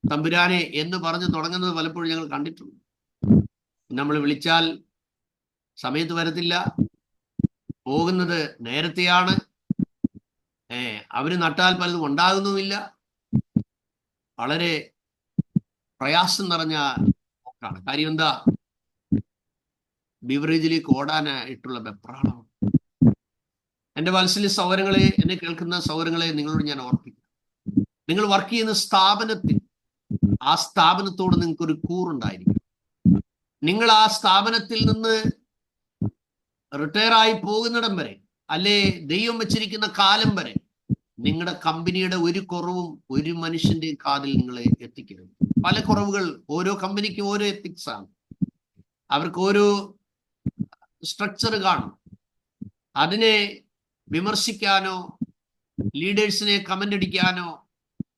തമ്പുരാനെ എന്ന് പറഞ്ഞ് തുടങ്ങുന്നത് പലപ്പോഴും ഞങ്ങൾ കണ്ടിട്ടുണ്ട്. നമ്മൾ വിളിച്ചാൽ സമയത്ത് വരത്തില്ല, പോകുന്നത് നേരത്തെയാണ്, അവര് നട്ടാൽ പലതും ഉണ്ടാകുന്നുമില്ല. വളരെ പ്രയാസം നിറഞ്ഞ പോക്കാണ്. കാര്യം എന്താ? ബിവറേജിലേക്ക് ഓടാനായിട്ടുള്ള വെപ്രാളം. എൻ്റെ വാത്സല്യ സഹോദരങ്ങളെ, എന്നെ കേൾക്കുന്ന സഹോദരങ്ങളെ, നിങ്ങളോട് ഞാൻ ഓർപ്പിക്കും, നിങ്ങൾ വർക്ക് ചെയ്യുന്ന സ്ഥാപനത്തിൽ ആ സ്ഥാപനത്തോട് നിങ്ങൾക്കൊരു കൂറുണ്ടായിരിക്കും. നിങ്ങൾ ആ സ്ഥാപനത്തിൽ നിന്ന് റിട്ടയർ ആയി പോകുന്നിടം വരെ, അല്ലെ ദൈവം വെച്ചിരിക്കുന്ന കാലം വരെ, നിങ്ങളുടെ കമ്പനിയുടെ ഒരു കുറവും ഒരു മനുഷ്യന്റെ കാതിൽ നിങ്ങളെ എത്തിക്കരുത്. പല കുറവുകൾ, ഓരോ കമ്പനിക്കും ഓരോ എത്തിക്സ് ആണ്, അവർക്ക് ഓരോ സ്ട്രക്ചർ കാണും. അതിനെ വിമർശിക്കാനോ ലീഡേഴ്സിനെ കമന്റ് അടിക്കാനോ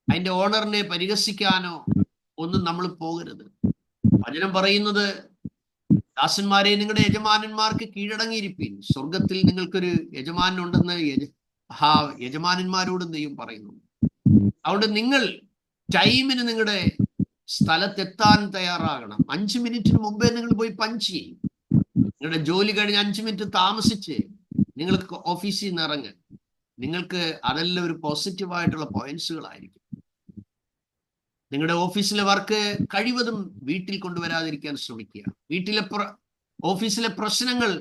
അതിന്റെ ഓണറിനെ പരിഹസിക്കാനോ ഒന്നും നമ്മൾ പോകരുത്. വചനം പറയുന്നത്, ദാസന്മാരെ നിങ്ങളുടെ യജമാനന്മാർക്ക് കീഴടങ്ങിയിരിപ്പീൻ, സ്വർഗത്തിൽ നിങ്ങൾക്കൊരു യജമാനുണ്ടെന്ന് യജമാനന്മാരോടും ദൈവം പറയുന്നു. അതുകൊണ്ട് നിങ്ങൾ ടൈമിന് നിങ്ങളുടെ സ്ഥലത്തെത്താൻ തയ്യാറാകണം. 5 മിനിറ്റിന് മുമ്പേ നിങ്ങൾ പോയി പഞ്ച് ചെയ്യും. നിങ്ങളുടെ ജോലി കഴിഞ്ഞ് 5 മിനിറ്റ് താമസിച്ച് നിങ്ങൾക്ക് ഓഫീസിൽ നിന്ന് ഇറങ്ങുക. നിങ്ങൾക്ക് അതെല്ലാം ഒരു പോസിറ്റീവായിട്ടുള്ള പോയിന്റ്സുകളായിരിക്കും. നിങ്ങളുടെ ഓഫീസിലെ വർക്ക് കഴിവതും വീട്ടിൽ കൊണ്ടുവരാതിരിക്കാൻ ശ്രമിക്കുക. ഓഫീസിലെ പ്രശ്നങ്ങൾ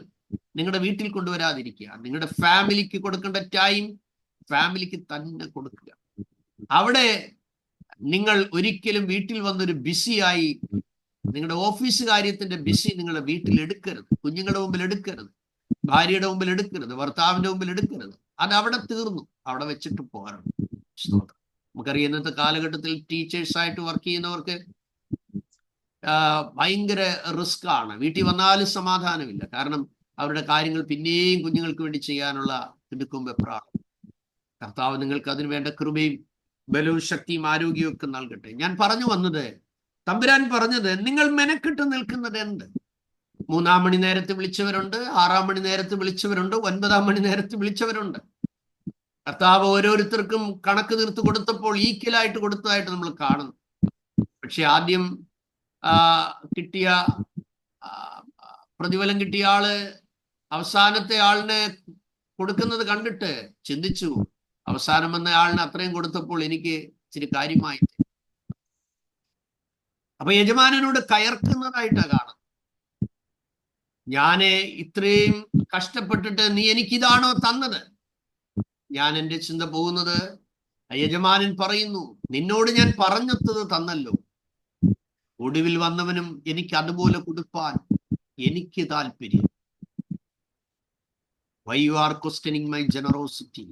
നിങ്ങളുടെ വീട്ടിൽ കൊണ്ടുവരാതിരിക്കുക. നിങ്ങളുടെ ഫാമിലിക്ക് കൊടുക്കേണ്ട ടൈം ഫാമിലിക്ക് തന്നെ കൊടുക്കുക. അവിടെ നിങ്ങൾ ഒരിക്കലും വീട്ടിൽ വന്നൊരു ബിസിയായി നിങ്ങളുടെ ഓഫീസ് കാര്യത്തിന്റെ ബിസി നിങ്ങളുടെ വീട്ടിൽ എടുക്കരുത്. കുഞ്ഞുങ്ങളുടെ മുമ്പിൽ എടുക്കരുത്, ഭാര്യയുടെ മുമ്പിൽ എടുക്കരുത്, ഭർത്താവിന്റെ മുമ്പിൽ എടുക്കരുത്. അത് അവിടെ തീർന്നു, അവിടെ വെച്ചിട്ട് പോരണം. നമുക്കറിയാം, ഇന്നത്തെ കാലഘട്ടത്തിൽ ടീച്ചേഴ്സായിട്ട് വർക്ക് ചെയ്യുന്നവർക്ക് ഭയങ്കര റിസ്ക് ആണ്. വീട്ടിൽ വന്നാലും സമാധാനമില്ല. കാരണം അവരുടെ കാര്യങ്ങൾ പിന്നെയും കുഞ്ഞുങ്ങൾക്ക് വേണ്ടി ചെയ്യാനുള്ള തിടുക്കും വെപ്രാളം. കർത്താവ് നിങ്ങൾക്ക് അതിന് വേണ്ട കൃപയും ബലവും ശക്തിയും ആരോഗ്യവും ഒക്കെ നൽകട്ടെ. ഞാൻ പറഞ്ഞു വന്നത്, തമ്പുരാൻ പറഞ്ഞത്, നിങ്ങൾ മെനക്കെട്ട് നിൽക്കുന്നത് എന്ത്? 3-ാം മണി നേരത്ത് വിളിച്ചവരുണ്ട്, 6-ാം മണി നേരത്ത് വിളിച്ചവരുണ്ട്, 9-ാം മണി നേരത്ത് വിളിച്ചവരുണ്ട്. കർത്താവ് ഓരോരുത്തർക്കും കണക്ക് തീർത്ത് കൊടുത്തപ്പോൾ ഈക്വലായിട്ട് കൊടുത്തതായിട്ട് നമ്മൾ കാണുന്നു. പക്ഷെ ആദ്യം കിട്ടിയ പ്രതിഫലം കിട്ടിയ ആള് അവസാനത്തെ ആളിനെ കൊടുക്കുന്നത് കണ്ടിട്ട് ചിന്തിച്ചു, അവസാനം വന്ന ആളിന് അത്രയും കൊടുത്തപ്പോൾ എനിക്ക് ഇച്ചിരി കാര്യമായി. അപ്പൊ യജമാനനോട് കയർക്കുന്നതായിട്ടാ കാണുന്നത്. ഞാന് ഇത്രയും കഷ്ടപ്പെട്ടിട്ട് നീ എനിക്കിതാണോ തന്നത്? ഞാൻ എൻ്റെ ചിന്ത പോകുന്നത്, യജമാനൻ പറയുന്നു, നിന്നോട് ഞാൻ പറഞ്ഞത് തന്നല്ലോ, ഒടുവിൽ വന്നവനും എനിക്ക് അതുപോലെ കൊടുപ്പാൻ എനിക്ക് താല്പര്യം. Why you are questioning my generosity?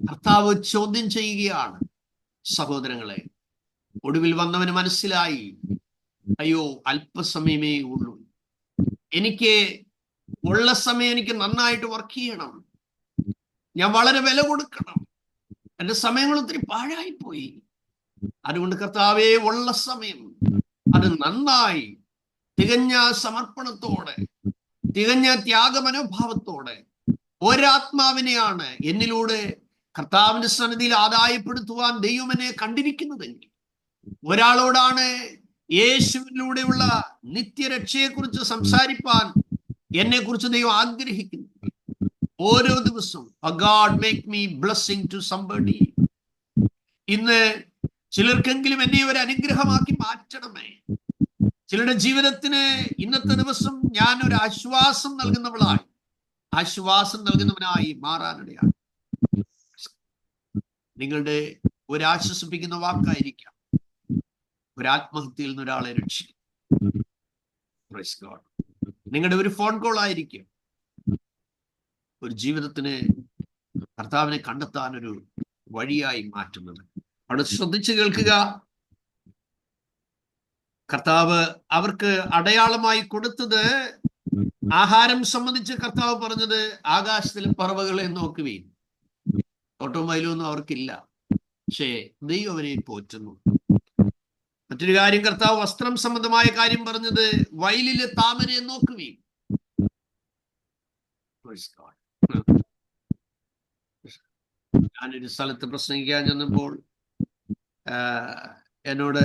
കർത്താവ് ചോദ്യം ചെയ്യുകയാണ്. സഹോദരങ്ങളെ, ഒടുവിൽ വന്നവന് മനസ്സിലായി, അയ്യോ അല്പസമയമേ ഉള്ളൂ, എനിക്ക് ഉള്ള സമയം എനിക്ക് നന്നായിട്ട് വർക്ക് ചെയ്യണം, ഞാൻ വളരെ വില കൊടുക്കണം, എൻ്റെ സമയങ്ങൾ ഒത്തിരി പാഴായിപ്പോയി. അതുകൊണ്ട് കർത്താവേ, ഉള്ള സമയം അത് നന്നായി തികഞ്ഞ സമർപ്പണത്തോടെ, തികഞ്ഞ ത്യാഗമനോഭാവത്തോടെ, ഒരാത്മാവിനെയാണ് എന്നിലൂടെ കർത്താവിന്റെ സന്നിധിയിൽ ആദായപ്പെടുത്തുവാൻ ദൈവം എന്നെ കണ്ടിരിക്കുന്നതെങ്കിൽ, ഒരാളോടാണ് യേശുവിലൂടെയുള്ള നിത്യരക്ഷയെക്കുറിച്ച് സംസാരിപ്പാൻ എന്നെ കുറിച്ച് ദൈവം ആഗ്രഹിക്കുന്നു. ഓരോ ദിവസവും God make me blessing to somebody. ഇന്ന് ചിലർക്കെങ്കിലും എന്നെ ഒരു അനുഗ്രഹമാക്കി മാറ്റണമേ. ചിലരുടെ ജീവിതത്തിന് ഇന്നത്തെ ദിവസം ഞാൻ ഒരു ആശ്വാസം നൽകുന്നവനായി മാറാനിടയാണ്. നിങ്ങളുടെ ഒരാശ്വസിപ്പിക്കുന്ന വാക്കായിരിക്കാം ഒരാത്മഹത്യയിൽ നിന്ന് ഒരാളെ രക്ഷിക്കും. നിങ്ങളുടെ ഒരു ഫോൺ കോൾ ആയിരിക്കും ഒരു ജീവിതത്തിന് കർത്താവിനെ കണ്ടെത്താൻ ഒരു വഴിയായി മാറ്റുന്നത്. അവിടെ ശ്രദ്ധിച്ചു കേൾക്കുക. കർത്താവ് അവർക്ക് അടയാളമായി കൊടുത്തത്, ആഹാരം സംബന്ധിച്ച് കർത്താവ് പറഞ്ഞത് ആകാശത്തിലെ പറവകളെ നോക്കുവീൻ. ഓട്ടോമൊബൈലൊന്നും അവർക്കില്ല, പക്ഷേ ദൈവം അവരെ പോറ്റുന്നു. മറ്റൊരു കാര്യം, കർത്താവ് വസ്ത്രം സംബന്ധമായ കാര്യം പറഞ്ഞത്, വയലിലെ താമരയെ നോക്കുവീൻ. ഞാനൊരു സ്ഥലത്ത് പ്രസംഗിക്കാൻ ചെന്നപ്പോൾ എന്നോട്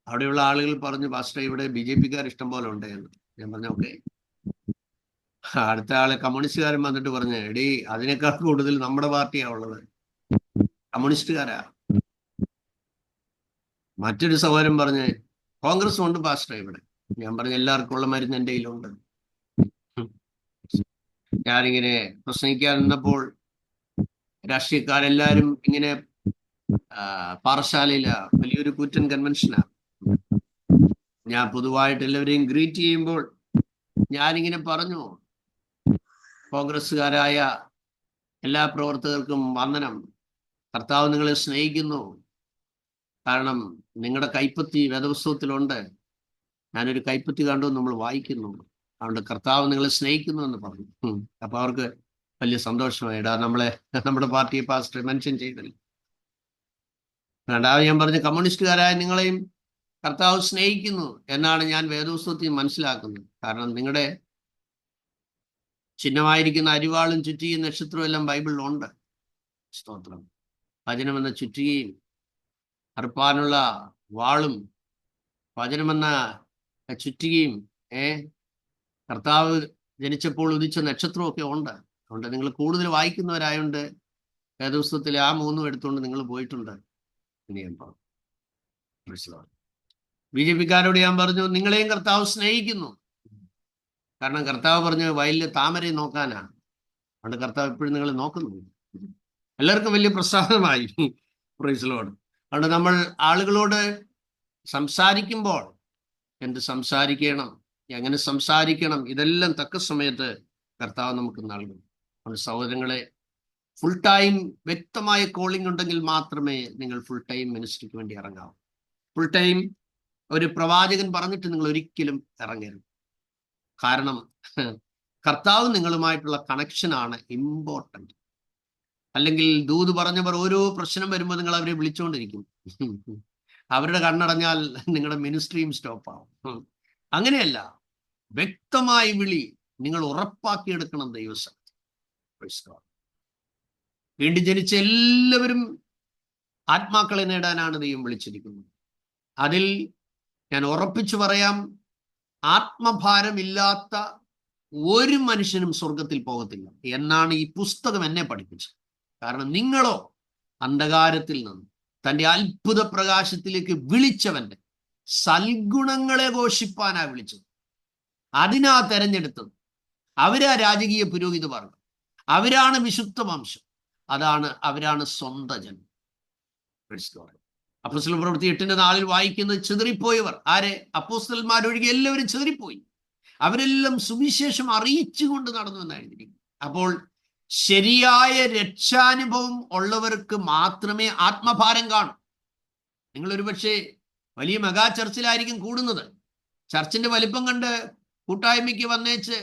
അവിടെയുള്ള ആളുകൾ പറഞ്ഞു, പാസ്റ്റർ ഇവിടെ BJP-ക്കാർ ഇഷ്ടം പോലെ ഉണ്ട് എന്ന്. ഞാൻ പറഞ്ഞു ഓക്കെ. അടുത്ത ആള് കമ്മ്യൂണിസ്റ്റുകാരൻ വന്നിട്ട് പറഞ്ഞു, എടീ അതിനേക്കാൾ കൂടുതൽ നമ്മുടെ പാർട്ടിയാ ഉള്ളത്, കമ്മ്യൂണിസ്റ്റുകാരാ. മറ്റൊരു സഹോദരൻ പറഞ്ഞ്, കോൺഗ്രസ് ഉണ്ട് പാസ്റ്റർ ഇവിടെ. ഞാൻ പറഞ്ഞു എല്ലാവർക്കും ഉള്ള മരുന്ന് എൻ്റെ കയ്യിലുണ്ട്. ഞാനിങ്ങനെ പ്രസംഗിക്കാൻ നിന്നപ്പോൾ രാഷ്ട്രീയക്കാരെല്ലാരും ഇങ്ങനെ പാറശാലയില വലിയൊരു കൂറ്റൻ കൺവെൻഷനാ. ഞാൻ പൊതുവായിട്ട് എല്ലാവരെയും ഗ്രീറ്റ് ചെയ്യുമ്പോൾ ഞാനിങ്ങനെ പറഞ്ഞു, കോൺഗ്രസ്സുകാരായ എല്ലാ പ്രവർത്തകർക്കും വന്ദനം. കർത്താവ് നിങ്ങളെ സ്നേഹിക്കുന്നു, കാരണം നിങ്ങളുടെ കൈപ്പത്തി വേദപുസ്തകത്തിലുണ്ട്. ഞാനൊരു കൈപ്പത്തി കണ്ടു നമ്മൾ വായിക്കുന്നു, അതുകൊണ്ട് കർത്താവ് നിങ്ങളെ സ്നേഹിക്കുന്നു എന്ന് പറഞ്ഞു. അപ്പൊ അവർക്ക് വലിയ സന്തോഷമായി. നമ്മുടെ പാർട്ടിയെ പാസ്റ്റർ മെൻഷൻ ചെയ്തില്ല. രണ്ടാമത് ഞാൻ പറഞ്ഞു, കമ്മ്യൂണിസ്റ്റുകാരായ നിങ്ങളെയും കർത്താവ് സ്നേഹിക്കുന്നു എന്നാണ് ഞാൻ വേദപുസ്തകത്തിൽ മനസ്സിലാക്കുന്നത്. കാരണം നിങ്ങളുടെ ചിഹ്നമായിരിക്കുന്ന അരിവാളും ചുറ്റിയും നക്ഷത്രവും എല്ലാം ബൈബിളിലുണ്ട്. സ്തോത്രം. വചനമെന്ന ചുറ്റിയും അറുപ്പാനുള്ള വാളും വചനമെന്ന ചുറ്റികയും കർത്താവ് ജനിച്ചപ്പോൾ ഉദിച്ച നക്ഷത്രവും ഒക്കെ ഉണ്ട്. അതുകൊണ്ട് നിങ്ങൾ കൂടുതൽ വായിക്കുന്നവരായോണ്ട് വേദപുസ്തകത്തിലെ ആ 3 എടുത്തുകൊണ്ട് നിങ്ങൾ പോയിട്ടുണ്ട്. BJP-ക്കാരോട് ഞാൻ പറഞ്ഞു, നിങ്ങളെയും കർത്താവ് സ്നേഹിക്കുന്നു. കാരണം കർത്താവ് പറഞ്ഞു വയലിലെ താമരയെ നോക്കാനാണ്. അതുകൊണ്ട് കർത്താവ് എപ്പോഴും നിങ്ങളെ നോക്കുന്നു. എല്ലാവർക്കും വലിയ പ്രസാദമായി. Praise Lord. അതുകൊണ്ട് നമ്മൾ ആളുകളോട് സംസാരിക്കുമ്പോൾ എന്ത് സംസാരിക്കണം, എങ്ങനെ സംസാരിക്കണം, ഇതെല്ലാം തക്ക സമയത്ത് കർത്താവ് നമുക്ക് നൽകും. അതുകൊണ്ട് സഹോദരങ്ങളെ, ഫുൾ ടൈം വ്യക്തമായ കോളിംഗ് ഉണ്ടെങ്കിൽ മാത്രമേ നിങ്ങൾ ഫുൾ ടൈം മിനിസ്ട്രിക്ക് വേണ്ടി ഇറങ്ങാവൂ. ഫുൾ ടൈം ഒരു പ്രവാചകൻ പറഞ്ഞിട്ട് നിങ്ങൾ ഒരിക്കലും ഇറങ്ങരുത്. കാരണം കർത്താവ് നിങ്ങളുമായിട്ടുള്ള കണക്ഷനാണ് ഇമ്പോർട്ടൻ്റ്. അല്ലെങ്കിൽ ദൂത് പറഞ്ഞവർ ഓരോ പ്രശ്നം വരുമ്പോൾ നിങ്ങൾ അവരെ വിളിച്ചുകൊണ്ടിരിക്കും. അവരുടെ കണ്ണടഞ്ഞാൽ നിങ്ങളുടെ മിനിസ്ട്രിയും സ്റ്റോപ്പാവും. അങ്ങനെയല്ല, വ്യക്തമായി വിളി നിങ്ങൾ ഉറപ്പാക്കിയെടുക്കണം. ദൈവശക്തി. വീണ്ടും ജനിച്ച എല്ലാവരും ആത്മാക്കളെ നേടാനാണ് ദൈവം വിളിച്ചിരിക്കുന്നത്. അതിൽ ഞാൻ ഉറപ്പിച്ചു പറയാം, ആത്മഭാരമില്ലാത്ത ഒരു മനുഷ്യനും സ്വർഗത്തിൽ പോകത്തില്ല എന്നാണ് ഈ പുസ്തകം എന്നെ പഠിപ്പിച്ചത്. കാരണം നിങ്ങളോ അന്ധകാരത്തിൽ നിന്ന് തൻ്റെ അത്ഭുത പ്രകാശത്തിലേക്ക് വിളിച്ചവന്റെ സൽഗുണങ്ങളെ ഘോഷിപ്പാനാ വിളിച്ചത്. അതിനാ തെരഞ്ഞെടുത്തത്. അവരാ രാജകീയ പുരോഹിതവർഗം, അവരാണ് വിശുദ്ധ വംശം, അവരാണ് സ്വന്തം ജനം. അപ്പോസ്തല പ്രവൃത്തി 8:4 വായിക്കുന്നത്, ചിതറിപ്പോയവർ ആരെ? അപ്പോസ്തലന്മാരൊഴികെ എല്ലാവരും ചിതറിപ്പോയി. അവരെല്ലാം സുവിശേഷം അറിയിച്ചുകൊണ്ട് നടന്നു എന്നായിരുന്നു. അപ്പോൾ ശരിയായ രക്ഷാനുഭവം ഉള്ളവർക്ക് മാത്രമേ ആത്മഭാരം കാണൂ. നിങ്ങൾ ഒരുപക്ഷെ വലിയ മെഗാ ചർച്ചിലായിരിക്കും കൂടുന്നത്. ചർച്ചിന്റെ വലിപ്പം കണ്ട് കൂട്ടായ്മയ്ക്ക് വന്നേച്ച്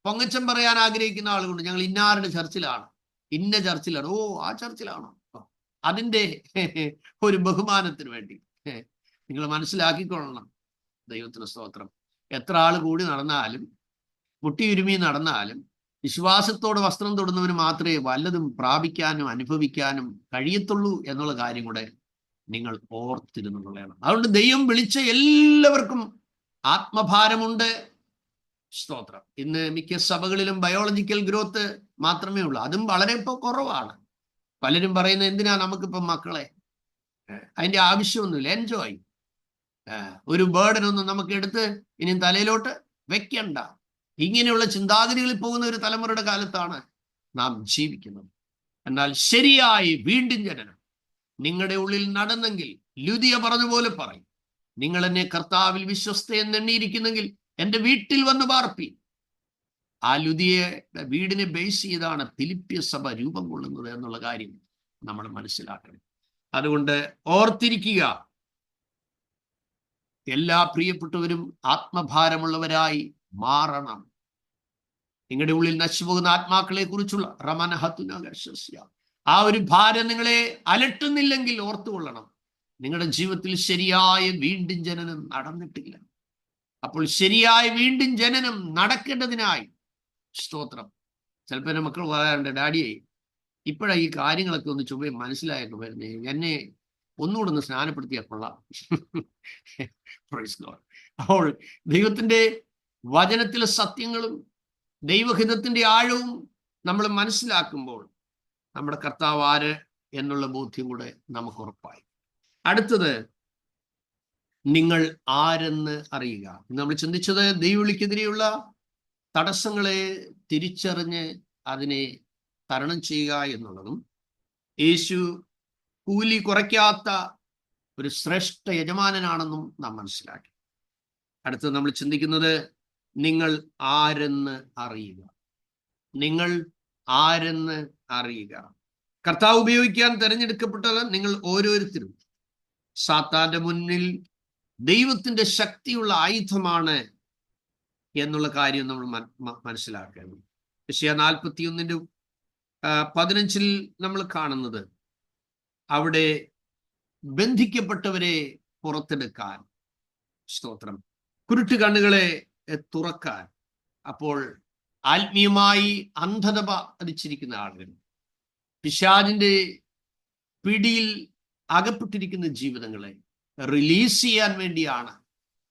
പൊങ്ങച്ചം പറയാൻ ആഗ്രഹിക്കുന്ന ആളുകളുണ്ട്. ഞങ്ങൾ ഇന്നാരുടെ ചർച്ചിലാണ്, ഇന്ന ചർച്ചിലാണ്. ഓ, ആ ചർച്ചിലാണോ? അതിൻ്റെ ഒരു ബഹുമാനത്തിന് വേണ്ടി നിങ്ങൾ മനസ്സിലാക്കിക്കൊള്ളണം. ദൈവത്തിന് സ്തോത്രം. എത്ര ആൾ കൂടി നടന്നാലും മുട്ടിയുരുമി നടന്നാലും വിശ്വാസത്തോടെ വസ്ത്രം തൊടുന്നവന് മാത്രമേ വല്ലതും പ്രാപിക്കാനും അനുഭവിക്കാനും കഴിയത്തുള്ളൂ എന്നുള്ള കാര്യം കൂടെ നിങ്ങൾ ഓർത്തിരുന്നുള്ളതാണ്. അതുകൊണ്ട് ദൈവം വിളിച്ച എല്ലാവർക്കും ആത്മഭാരമുണ്ട്. സ്തോത്രം. ഇന്ന് മിക്ക സഭകളിലും ബയോളജിക്കൽ ഗ്രോത്ത് മാത്രമേ ഉള്ളൂ. അതും വളരെ ഇപ്പോൾ കുറവാണ്. പലരും പറയുന്നത്, എന്തിനാ നമുക്കിപ്പം മക്കളെ, അതിൻ്റെ ആവശ്യമൊന്നുമില്ല, എൻജോയ്. ഒരു ബേർഡനൊന്നും നമുക്ക് എടുത്ത് ഇനി തലയിലോട്ട് വെക്കണ്ട. ഇങ്ങനെയുള്ള ചിന്താഗതികളിൽ പോകുന്ന ഒരു തലമുറയുടെ കാലത്താണ് നാം ജീവിക്കുന്നത്. എന്നാൽ ശരിയായി വീണ്ടും ജനനം നിങ്ങളുടെ ഉള്ളിൽ നടന്നെങ്കിൽ, ലുദിയ പറഞ്ഞതുപോലെ പറയും, നിങ്ങൾ എന്നെ കർത്താവിൽ വിശ്വസ്തയെന്ന് എണ്ണിയിരിക്കുന്നെങ്കിൽ എൻ്റെ വീട്ടിൽ വന്ന് പാർപ്പി. ആ ലുദിയയുടെ വീടിനെ ബേസ് ചെയ്താണ് ഫിലിപ്പിയ സഭ രൂപം കൊള്ളുന്നത് എന്നുള്ള കാര്യം നമ്മൾ മനസ്സിലാക്കണം. അതുകൊണ്ട് ഓർത്തിരിക്കുക, എല്ലാ പ്രിയപ്പെട്ടവരും ആത്മഭാരമുള്ളവരായി മാറണം. നിങ്ങളുടെ ഉള്ളിൽ നശിച്ചുപോകുന്ന ആത്മാക്കളെ കുറിച്ചുള്ള ആ ഒരു ഭാരം നിങ്ങളെ അലട്ടുന്നില്ലെങ്കിൽ ഓർത്തുകൊള്ളണം, നിങ്ങളുടെ ജീവിതത്തിൽ ശരിയായ വീണ്ടും ജനനം നടന്നിട്ടില്ല. അപ്പോൾ ശരിയായ വീണ്ടും ജനനം നടക്കേണ്ടതിനായി സ്തോത്രം. ചിലപ്പോൾ എൻ്റെ മക്കൾ പറയാറുണ്ട്, ഡാഡിയെ ഇപ്പോഴാണ് ഈ കാര്യങ്ങളൊക്കെ ഒന്ന് ചുമ്മാ മനസ്സിലായിട്ട് വരുന്നേ, എന്നെ ഒന്നുകൂടെ ഒന്ന് സ്നാനപ്പെടുത്തിയാൽ കൊള്ളാം. അപ്പോൾ ദൈവത്തിൻ്റെ വചനത്തിലെ സത്യങ്ങളും ദൈവഹിതത്തിന്റെ ആഴവും നമ്മൾ മനസ്സിലാക്കുമ്പോൾ നമ്മുടെ കർത്താവ് ആര് എന്നുള്ള ബോധ്യം കൂടെ നമുക്ക് ഉറപ്പായി. അടുത്തത്, നിങ്ങൾ ആരെന്ന് അറിയുക. നമ്മൾ ചിന്തിച്ചത് ദൈവവിളിക്കെതിരെയുള്ള തടസ്സങ്ങളെ തിരിച്ചറിഞ്ഞ് അതിനെ തരണം ചെയ്യുക എന്നുള്ളതും, യേശു കൂലി കുറയ്ക്കാത്ത ഒരു ശ്രേഷ്ഠ യജമാനനാണെന്നും നാം മനസ്സിലാക്കി. അടുത്തത് നമ്മൾ ചിന്തിക്കുന്നത്, നിങ്ങൾ ആരെന്ന് അറിയുക. നിങ്ങൾ ആരെന്ന് അറിയുക. കർത്താവ് ഉപയോഗിക്കാൻ തിരഞ്ഞെടുക്കപ്പെട്ടത് നിങ്ങൾ ഓരോരുത്തരും സാത്താന്റെ മുന്നിൽ ദൈവത്തിന്റെ ശക്തിയുള്ള ആയുധമാണ് എന്നുള്ള കാര്യം നമ്മൾ മനസ്സിലാക്കണം. യെശയ്യാ 41:15 നമ്മൾ കാണുന്നത്, അവിടെ ബന്ധിക്കപ്പെട്ടവരെ പുറത്തെടുക്കാൻ, സ്തോത്രം, കുരുട്ട് കണ്ണുകളെ തുറക്കാൻ. അപ്പോൾ ആത്മീയമായി അന്ധത ബാധിച്ചിരിക്കുന്ന ആളുകൾ, പിശാചിന്റെ പിടിയിൽ അകപ്പെട്ടിരിക്കുന്ന ജീവിതങ്ങളെ റിലീസ് ചെയ്യാൻ വേണ്ടിയാണ്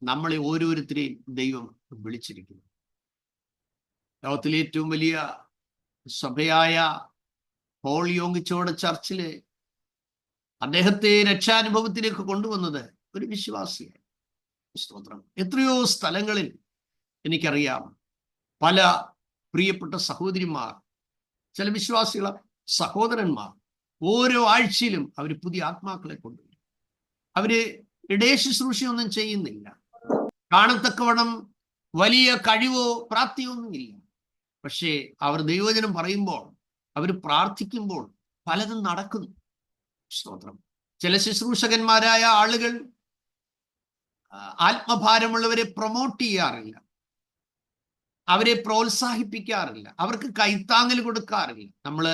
നമ്മളെ ഓരോരുത്തരെയും ദൈവം വിളിച്ചിരിക്കുന്നത്. ലോകത്തിലെ ഏറ്റവും വലിയ സഭയായ പോൾ യോങ്ങിച്ചോട് ചർച്ചിലെ അദ്ദേഹത്തെ രക്ഷാനുഭവത്തിലേക്ക് കൊണ്ടുവന്നത് ഒരു വിശ്വാസിയായി. സ്തോത്രം. എത്രയോ സ്ഥലങ്ങളിൽ എനിക്കറിയാം പല പ്രിയപ്പെട്ട സഹോദരിമാർ, ചില വിശ്വാസികള സഹോദരന്മാർ ഓരോ ആഴ്ചയിലും അവർ പുതിയ ആത്മാക്കളെ കൊണ്ടുവരും. അവര് ഇടയ ശുശ്രൂഷയൊന്നും ചെയ്യുന്നില്ല, കാണത്തക്കവണ്ണം വലിയ കഴിവോ പ്രാപ്തിയോ ഒന്നുമില്ല. പക്ഷേ അവർ ദൈവവചനം പറയുമ്പോൾ, അവർ പ്രാർത്ഥിക്കുമ്പോൾ പലതും നടക്കുന്നു. സ്തോത്രം. ചില ശുശ്രൂഷകന്മാരായ ആളുകൾ ആത്മഭാരമുള്ളവരെ പ്രൊമോട്ട് ചെയ്യാറില്ല, അവരെ പ്രോത്സാഹിപ്പിക്കാറില്ല, അവർക്ക് കൈത്താങ്ങൽ കൊടുക്കാറില്ല. നമ്മള്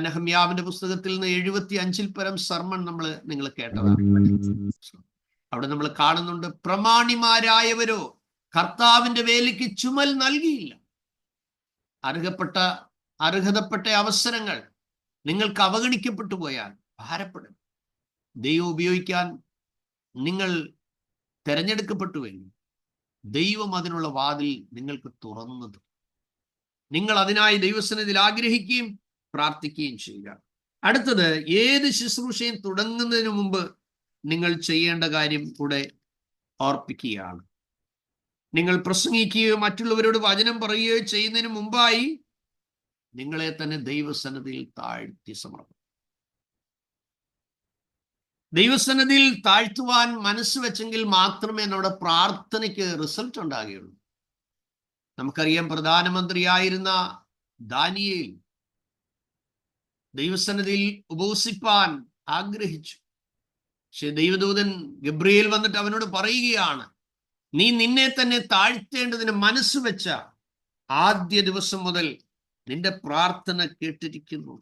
നെഹമ്യാവിന്റെ പുസ്തകത്തിൽ നിന്ന് 75 പരം സർമൺ നിങ്ങൾ കേട്ടതാണ്. അവിടെ നമ്മൾ കാണുന്നുണ്ട്, പ്രമാണിമാരായവരോ കർത്താവിന്റെ വേലയ്ക്ക് ചുമൽ നൽകിയില്ല. അർഹതപ്പെട്ട അവസരങ്ങൾ നിങ്ങൾക്ക് അവഗണിക്കപ്പെട്ടു പോയാൽ ഭാരപ്പെടും. ദൈവം ഉപയോഗിക്കാൻ നിങ്ങൾ തെരഞ്ഞെടുക്കപ്പെട്ടുവെങ്കിൽ ദൈവം അതിനുള്ള വാതിൽ നിങ്ങൾക്ക് തുറന്നത്. നിങ്ങൾ അതിനായി ദൈവസന്നിധിയിൽ ആഗ്രഹിക്കുകയും പ്രാർത്ഥിക്കുകയും ചെയ്യുക. അടുത്തത്, ഏത് ശുശ്രൂഷയും തുടങ്ങുന്നതിന് മുമ്പ് നിങ്ങൾ ചെയ്യേണ്ട കാര്യം കൂടെ ഓർപ്പിക്കുകയാണ്. നിങ്ങൾ പ്രസംഗിക്കുകയോ മറ്റുള്ളവരോട് വചനം പറയുകയോ ചെയ്യുന്നതിന് മുമ്പായി നിങ്ങളെ തന്നെ ദൈവസന്നിധിയിൽ താഴ്ത്തി സമർപ്പിക്കും. ദൈവസന്നിധിയിൽ താഴ്ത്തുവാൻ മനസ്സ് വെച്ചെങ്കിൽ മാത്രമേ നമ്മുടെ പ്രാർത്ഥനയ്ക്ക് റിസൾട്ട് ഉണ്ടാകുകയുള്ളൂ. നമുക്കറിയാം, പ്രധാനമന്ത്രിയായിരുന്ന ദാനിയേൽ ദൈവസന്നിധിയിൽ ഉപവസിപ്പാൻ ആഗ്രഹിച്ചു. പക്ഷെ ദൈവദൂതൻ ഗബ്രിയേൽ വന്നിട്ട് അവനോട് പറയുകയാണ്, നീ നിന്നെ തന്നെ താഴ്ത്തേണ്ടതിന് മനസ്സ് വെച്ച ആദ്യ ദിവസം മുതൽ നിന്റെ പ്രാർത്ഥന കേട്ടിരിക്കുന്നു.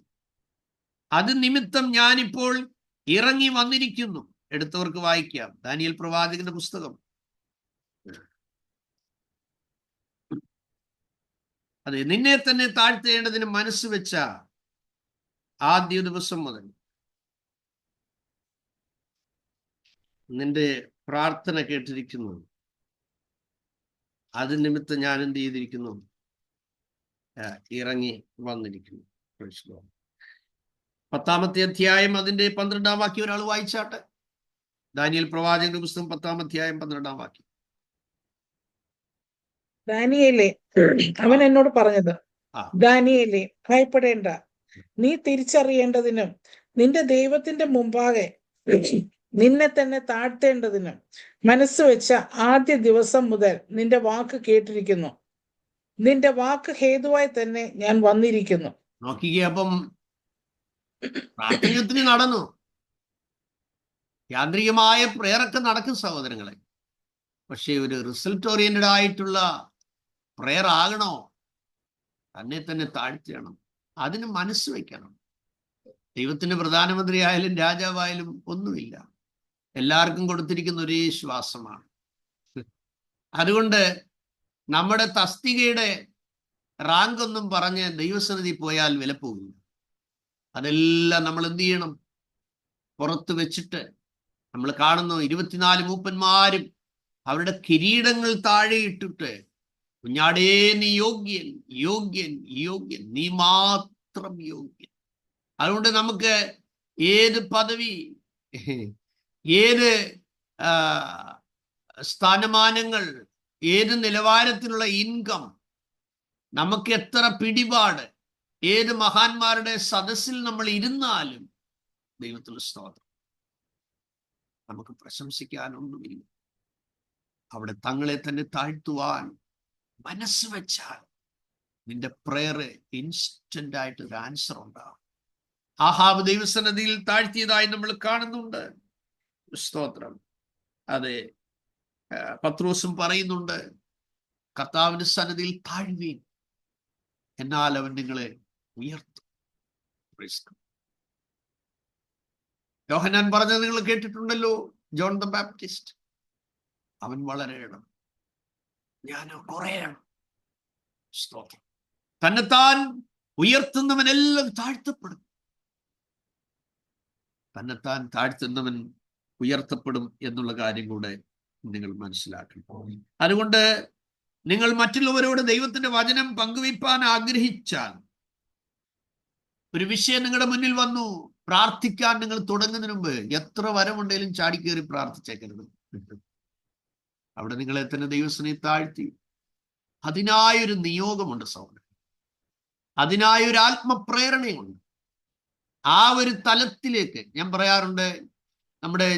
അത് നിമിത്തം ഞാനിപ്പോൾ ഇറങ്ങി വന്നിരിക്കുന്നു. എടുത്തവർക്ക് വായിക്കാം, ദാനിയേൽ പ്രവാചകന്റെ പുസ്തകം. അതെ, നിന്നെ തന്നെ താഴ്ത്തേണ്ടതിന് മനസ്സ് വെച്ച ആദ്യ ദിവസം മുതൽ നിന്റെ പ്രാർത്ഥന കേട്ടിരിക്കുന്നു. അത് നിമിത്തം ഞാൻ എന്ത് ചെയ്തിരിക്കുന്നു? ഇറങ്ങി വന്നിരിക്കുന്നു. 10-ാമത്തെ അധ്യായം അതിന്റെ 12-ാം വാക്യം ഒരാൾ വായിച്ചാട്ടെ. ദാനിയേൽ പ്രവാചകന്റെ പുസ്തകം 10-ാം അധ്യായം 12-ാം വാക്യം. ദാനിയേലേ, അവൻ എന്നോട് പറഞ്ഞത്, ദാനിയേലേ, ഭയപ്പെടേണ്ട. നീ തിരിച്ചറിയേണ്ടതിനും നിന്റെ ദൈവത്തിന്റെ മുമ്പാകെ നിന്നെ തന്നെ താഴ്ത്തേണ്ടതിനും മനസ്സ് വെച്ച ആദ്യ ദിവസം മുതൽ നിന്റെ വാക്ക് കേട്ടിരിക്കുന്നു. നിന്റെ വാക്ക് ഹേതുവായി തന്നെ ഞാൻ വന്നിരിക്കുന്നു. നോക്കിക്കേ, അപ്പം പ്രാർത്ഥനയൊത്തിരി നടന്നു, യാന്ത്രികമായ പ്രേയറൊക്കെ നടക്കും സഹോദരങ്ങളെ. പക്ഷേ ഒരു റിസൾട്ട് ഓറിയന്റഡ് ആയിട്ടുള്ള പ്രയർ ആകണോ, തന്നെ താഴ്ത്തണം, അതിന് മനസ്സ് വയ്ക്കണം. ദൈവത്തിന് പ്രധാനമന്ത്രി ആയാലും രാജാവായാലും ഒന്നുമില്ല, എല്ലാവർക്കും കൊടുത്തിരിക്കുന്ന ഒരേ ശ്വാസമാണ്. അതുകൊണ്ട് നമ്മുടെ തസ്തികയുടെ റാങ്ക് ഒന്നും പറഞ്ഞ് ദൈവസന്നിധി പോയാൽ വില പോകില്ല. അതെല്ലാം നമ്മൾ എന്ത് ചെയ്യണം? പുറത്ത് വെച്ചിട്ട്. നമ്മൾ കാണുന്നു 24 മൂപ്പന്മാരും അവരുടെ കിരീടങ്ങൾ താഴെ ഇട്ടിട്ട്, കുഞ്ഞാടേ നീ യോഗ്യൻ, യോഗ്യൻ, യോഗ്യൻ, നീ മാത്രം യോഗ്യൻ. അതുകൊണ്ട് നമുക്ക് ഏത് പദവി, ഏത് സ്ഥാനമാനങ്ങൾ, ഏത് നിലവാരത്തിലുള്ള ഇൻകം, നമുക്ക് എത്ര പിടിപാട്, ഏത് മഹാന്മാരുടെ സദസ്സിൽ നമ്മൾ ഇരുന്നാലും ദൈവത്തിൻ്റെ സ്തോത്രം, നമുക്ക് പ്രശംസിക്കാനൊന്നുമില്ല. അവിടെ തങ്ങളെ തന്നെ താഴ്ത്തുവാൻ മനസ്സ് വെച്ചാൽ നിന്റെ പ്രയർ ഇൻസ്റ്റന്റ് ആയിട്ട് ഒരു ആൻസർ ഉണ്ടാവും. ആഹാബ് ദൈവസന്നിധിയിൽ താഴ്ത്തിയതായി നമ്മൾ കാണുന്നുണ്ട്. സ്തോത്രം. അതെ, പത്രോസും പറയുന്നുണ്ട്, കർത്താവിന്റെ സന്നിധിയിൽ താഴ്വീൻ, എന്നാൽ അവൻ നിങ്ങളെ ഉയർത്തും. യോഹന്നാൻ പറഞ്ഞത് നിങ്ങൾ കേട്ടിട്ടുണ്ടല്ലോ, ജോൺ ദ ബാപ്റ്റിസ്റ്റ്, അവൻ വളരണം, ഞാൻ കുറയണം. സ്തോത്രം. തന്നെത്താൻ ഉയർത്തുന്നവനെല്ലാം താഴ്ത്തപ്പെടും, തന്നെത്താൻ താഴ്ത്തുന്നവൻ ഉയർത്തപ്പെടും എന്നുള്ള കാര്യം കൂടെ നിങ്ങൾ മനസ്സിലാക്കണം. അതുകൊണ്ട് നിങ്ങൾ മറ്റുള്ളവരോട് ദൈവത്തിന്റെ വചനം പങ്കുവയ്പ്പാൻ ആഗ്രഹിച്ചാൽ, ഒരു വിഷയം നിങ്ങളുടെ മുന്നിൽ വന്നു, പ്രാർത്ഥിക്കാൻ നിങ്ങൾ തുടങ്ങുന്നതിന് മുമ്പ് എത്ര വരമുണ്ടെങ്കിലും ചാടിക്കേറി പ്രാർത്ഥിച്ചേക്കരുത്. അവിടെ നിങ്ങളെ തന്നെ ദൈവസന്നിധിയിൽ താഴ്ത്തി, അതിനായൊരു നിയോഗമുണ്ട് സഹോദരൻ, അതിനായൊരു ആത്മപ്രേരണയുണ്ട്. ആ ഒരു തലത്തിലേക്ക് ഞാൻ പറയാറുണ്ട്, നമ്മുടെ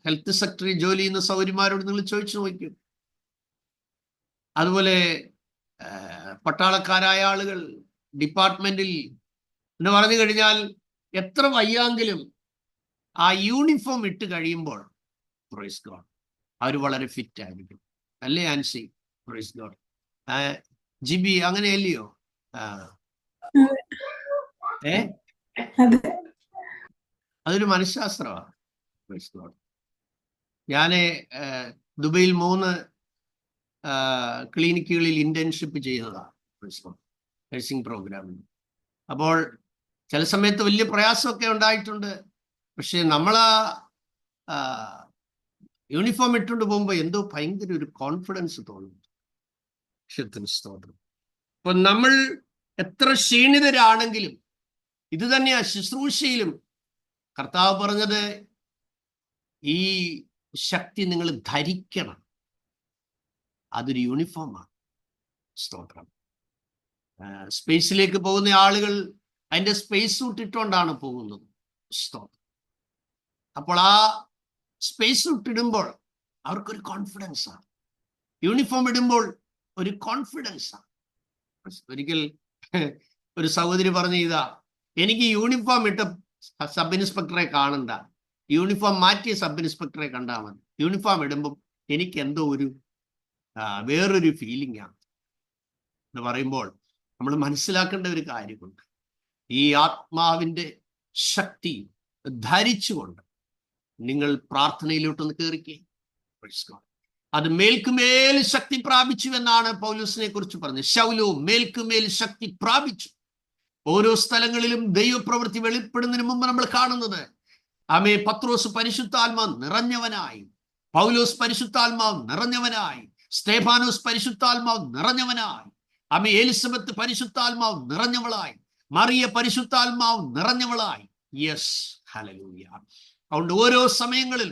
ഹെൽത്ത് സെക്രട്ടറി ജോലി ചെയ്യുന്ന സൗകര്യമാരോട് നിങ്ങൾ ചോദിച്ചു നോക്കൂ. അതുപോലെ പട്ടാളക്കാരായ ആളുകൾ ഡിപ്പാർട്ട്മെന്റിൽ എന്ന് പറഞ്ഞു കഴിഞ്ഞാൽ എത്ര വയ്യാങ്കിലും ആ യൂണിഫോം ഇട്ട് കഴിയുമ്പോൾ പ്രൈസ് ഗോഡ് അവർ വളരെ ഫിറ്റ് ആയിരിക്കും. അല്ലേ ആൻസി? Praise God. ജിബി അങ്ങനെയല്ലയോ? അതൊരു മനഃശാസ്ത്രമാണ്. Praise God. ഞാൻ ദുബൈയിൽ 3 ക്ലിനിക്കുകളിൽ ഇന്റേൺഷിപ്പ് ചെയ്യുന്നതാണ് നഴ്സിംഗ് പ്രോഗ്രാമിൽ. അപ്പോൾ ചില സമയത്ത് വലിയ പ്രയാസമൊക്കെ ഉണ്ടായിട്ടുണ്ട്. പക്ഷെ നമ്മൾ യൂണിഫോം ഇട്ടുകൊണ്ട് പോകുമ്പോൾ എന്തോ ഭയങ്കര ഒരു കോൺഫിഡൻസ് തോന്നുന്നു. സ്തോത്രം. അപ്പൊ നമ്മൾ എത്ര ക്ഷീണിതരാണെങ്കിലും, ഇത് തന്നെയാ ശുശ്രൂഷയിലും കർത്താവ് പറഞ്ഞത്, ഈ ശക്തി നിങ്ങൾ ധരിക്കണം, അതൊരു യൂണിഫോമാണ്. സ്തോത്രം. സ്പേസിലേക്ക് പോകുന്ന ആളുകൾ അതിന്റെ സ്പേസ് സൂട്ട് ഇട്ടുകൊണ്ടാണ് പോകുന്നത്. സ്തോത്രം. അപ്പോൾ ആ സ്പേസ് സൂട്ട് ഇടുമ്പോൾ അവർക്കൊരു കോൺഫിഡൻസാണ്, യൂണിഫോം ഇടുമ്പോൾ ഒരു കോൺഫിഡൻസാണ്. ഒരിക്കൽ ഒരു സഹോദരി പറഞ്ഞു, ഇതാ എനിക്ക് യൂണിഫോം ഇട്ട സബ് ഇൻസ്പെക്ടറെ കാണണ്ട, യൂണിഫോം മാറ്റിയ സബ് ഇൻസ്പെക്ടറെ കണ്ടാൽ മതി. യൂണിഫോം ഇടുമ്പം എനിക്ക് എന്തോ ഒരു വേറൊരു ഫീലിംഗ് ആണ് എന്ന് പറയുമ്പോൾ നമ്മൾ മനസ്സിലാക്കേണ്ട ഒരു കാര്യമുണ്ട്. ഈ ആത്മാവിൻ്റെ ശക്തി ധരിച്ചുകൊണ്ട് നിങ്ങൾ പ്രാർത്ഥനയിലോട്ടൊന്ന് കയറിക്കേ. അത് മേൽക്കുമേൽ ശക്തി പ്രാപിച്ചു എന്നാണ് പൗലോസിനെ കുറിച്ച് പറഞ്ഞത്. ശൗലോ മേൽക്കുമേൽ ശക്തി പ്രാപിച്ചു. ഓരോ സ്ഥലങ്ങളിലും ദൈവപ്രവൃത്തി വെളിപ്പെടുന്നതിന് മുമ്പ് നമ്മൾ കാണുന്നത്, ആമേ, പത്രോസ് പരിശുദ്ധാത്മാവ് നിറഞ്ഞവനായി, പൗലോസ് പരിശുദ്ധാത്മാവ് നിറഞ്ഞവനായി, സ്തേഫാനോസ് പരിശുദ്ധാത്മാവ് നിറഞ്ഞവനായി, ആമേ, എലിസബത്ത് പരിശുദ്ധാത്മാവ് നിറഞ്ഞവളായി, മറിയ പരിശുദ്ധാത്മാവ് നിറഞ്ഞവളായി. Yes, hallelujah. അതുകൊണ്ട് ഓരോ സമയങ്ങളിൽ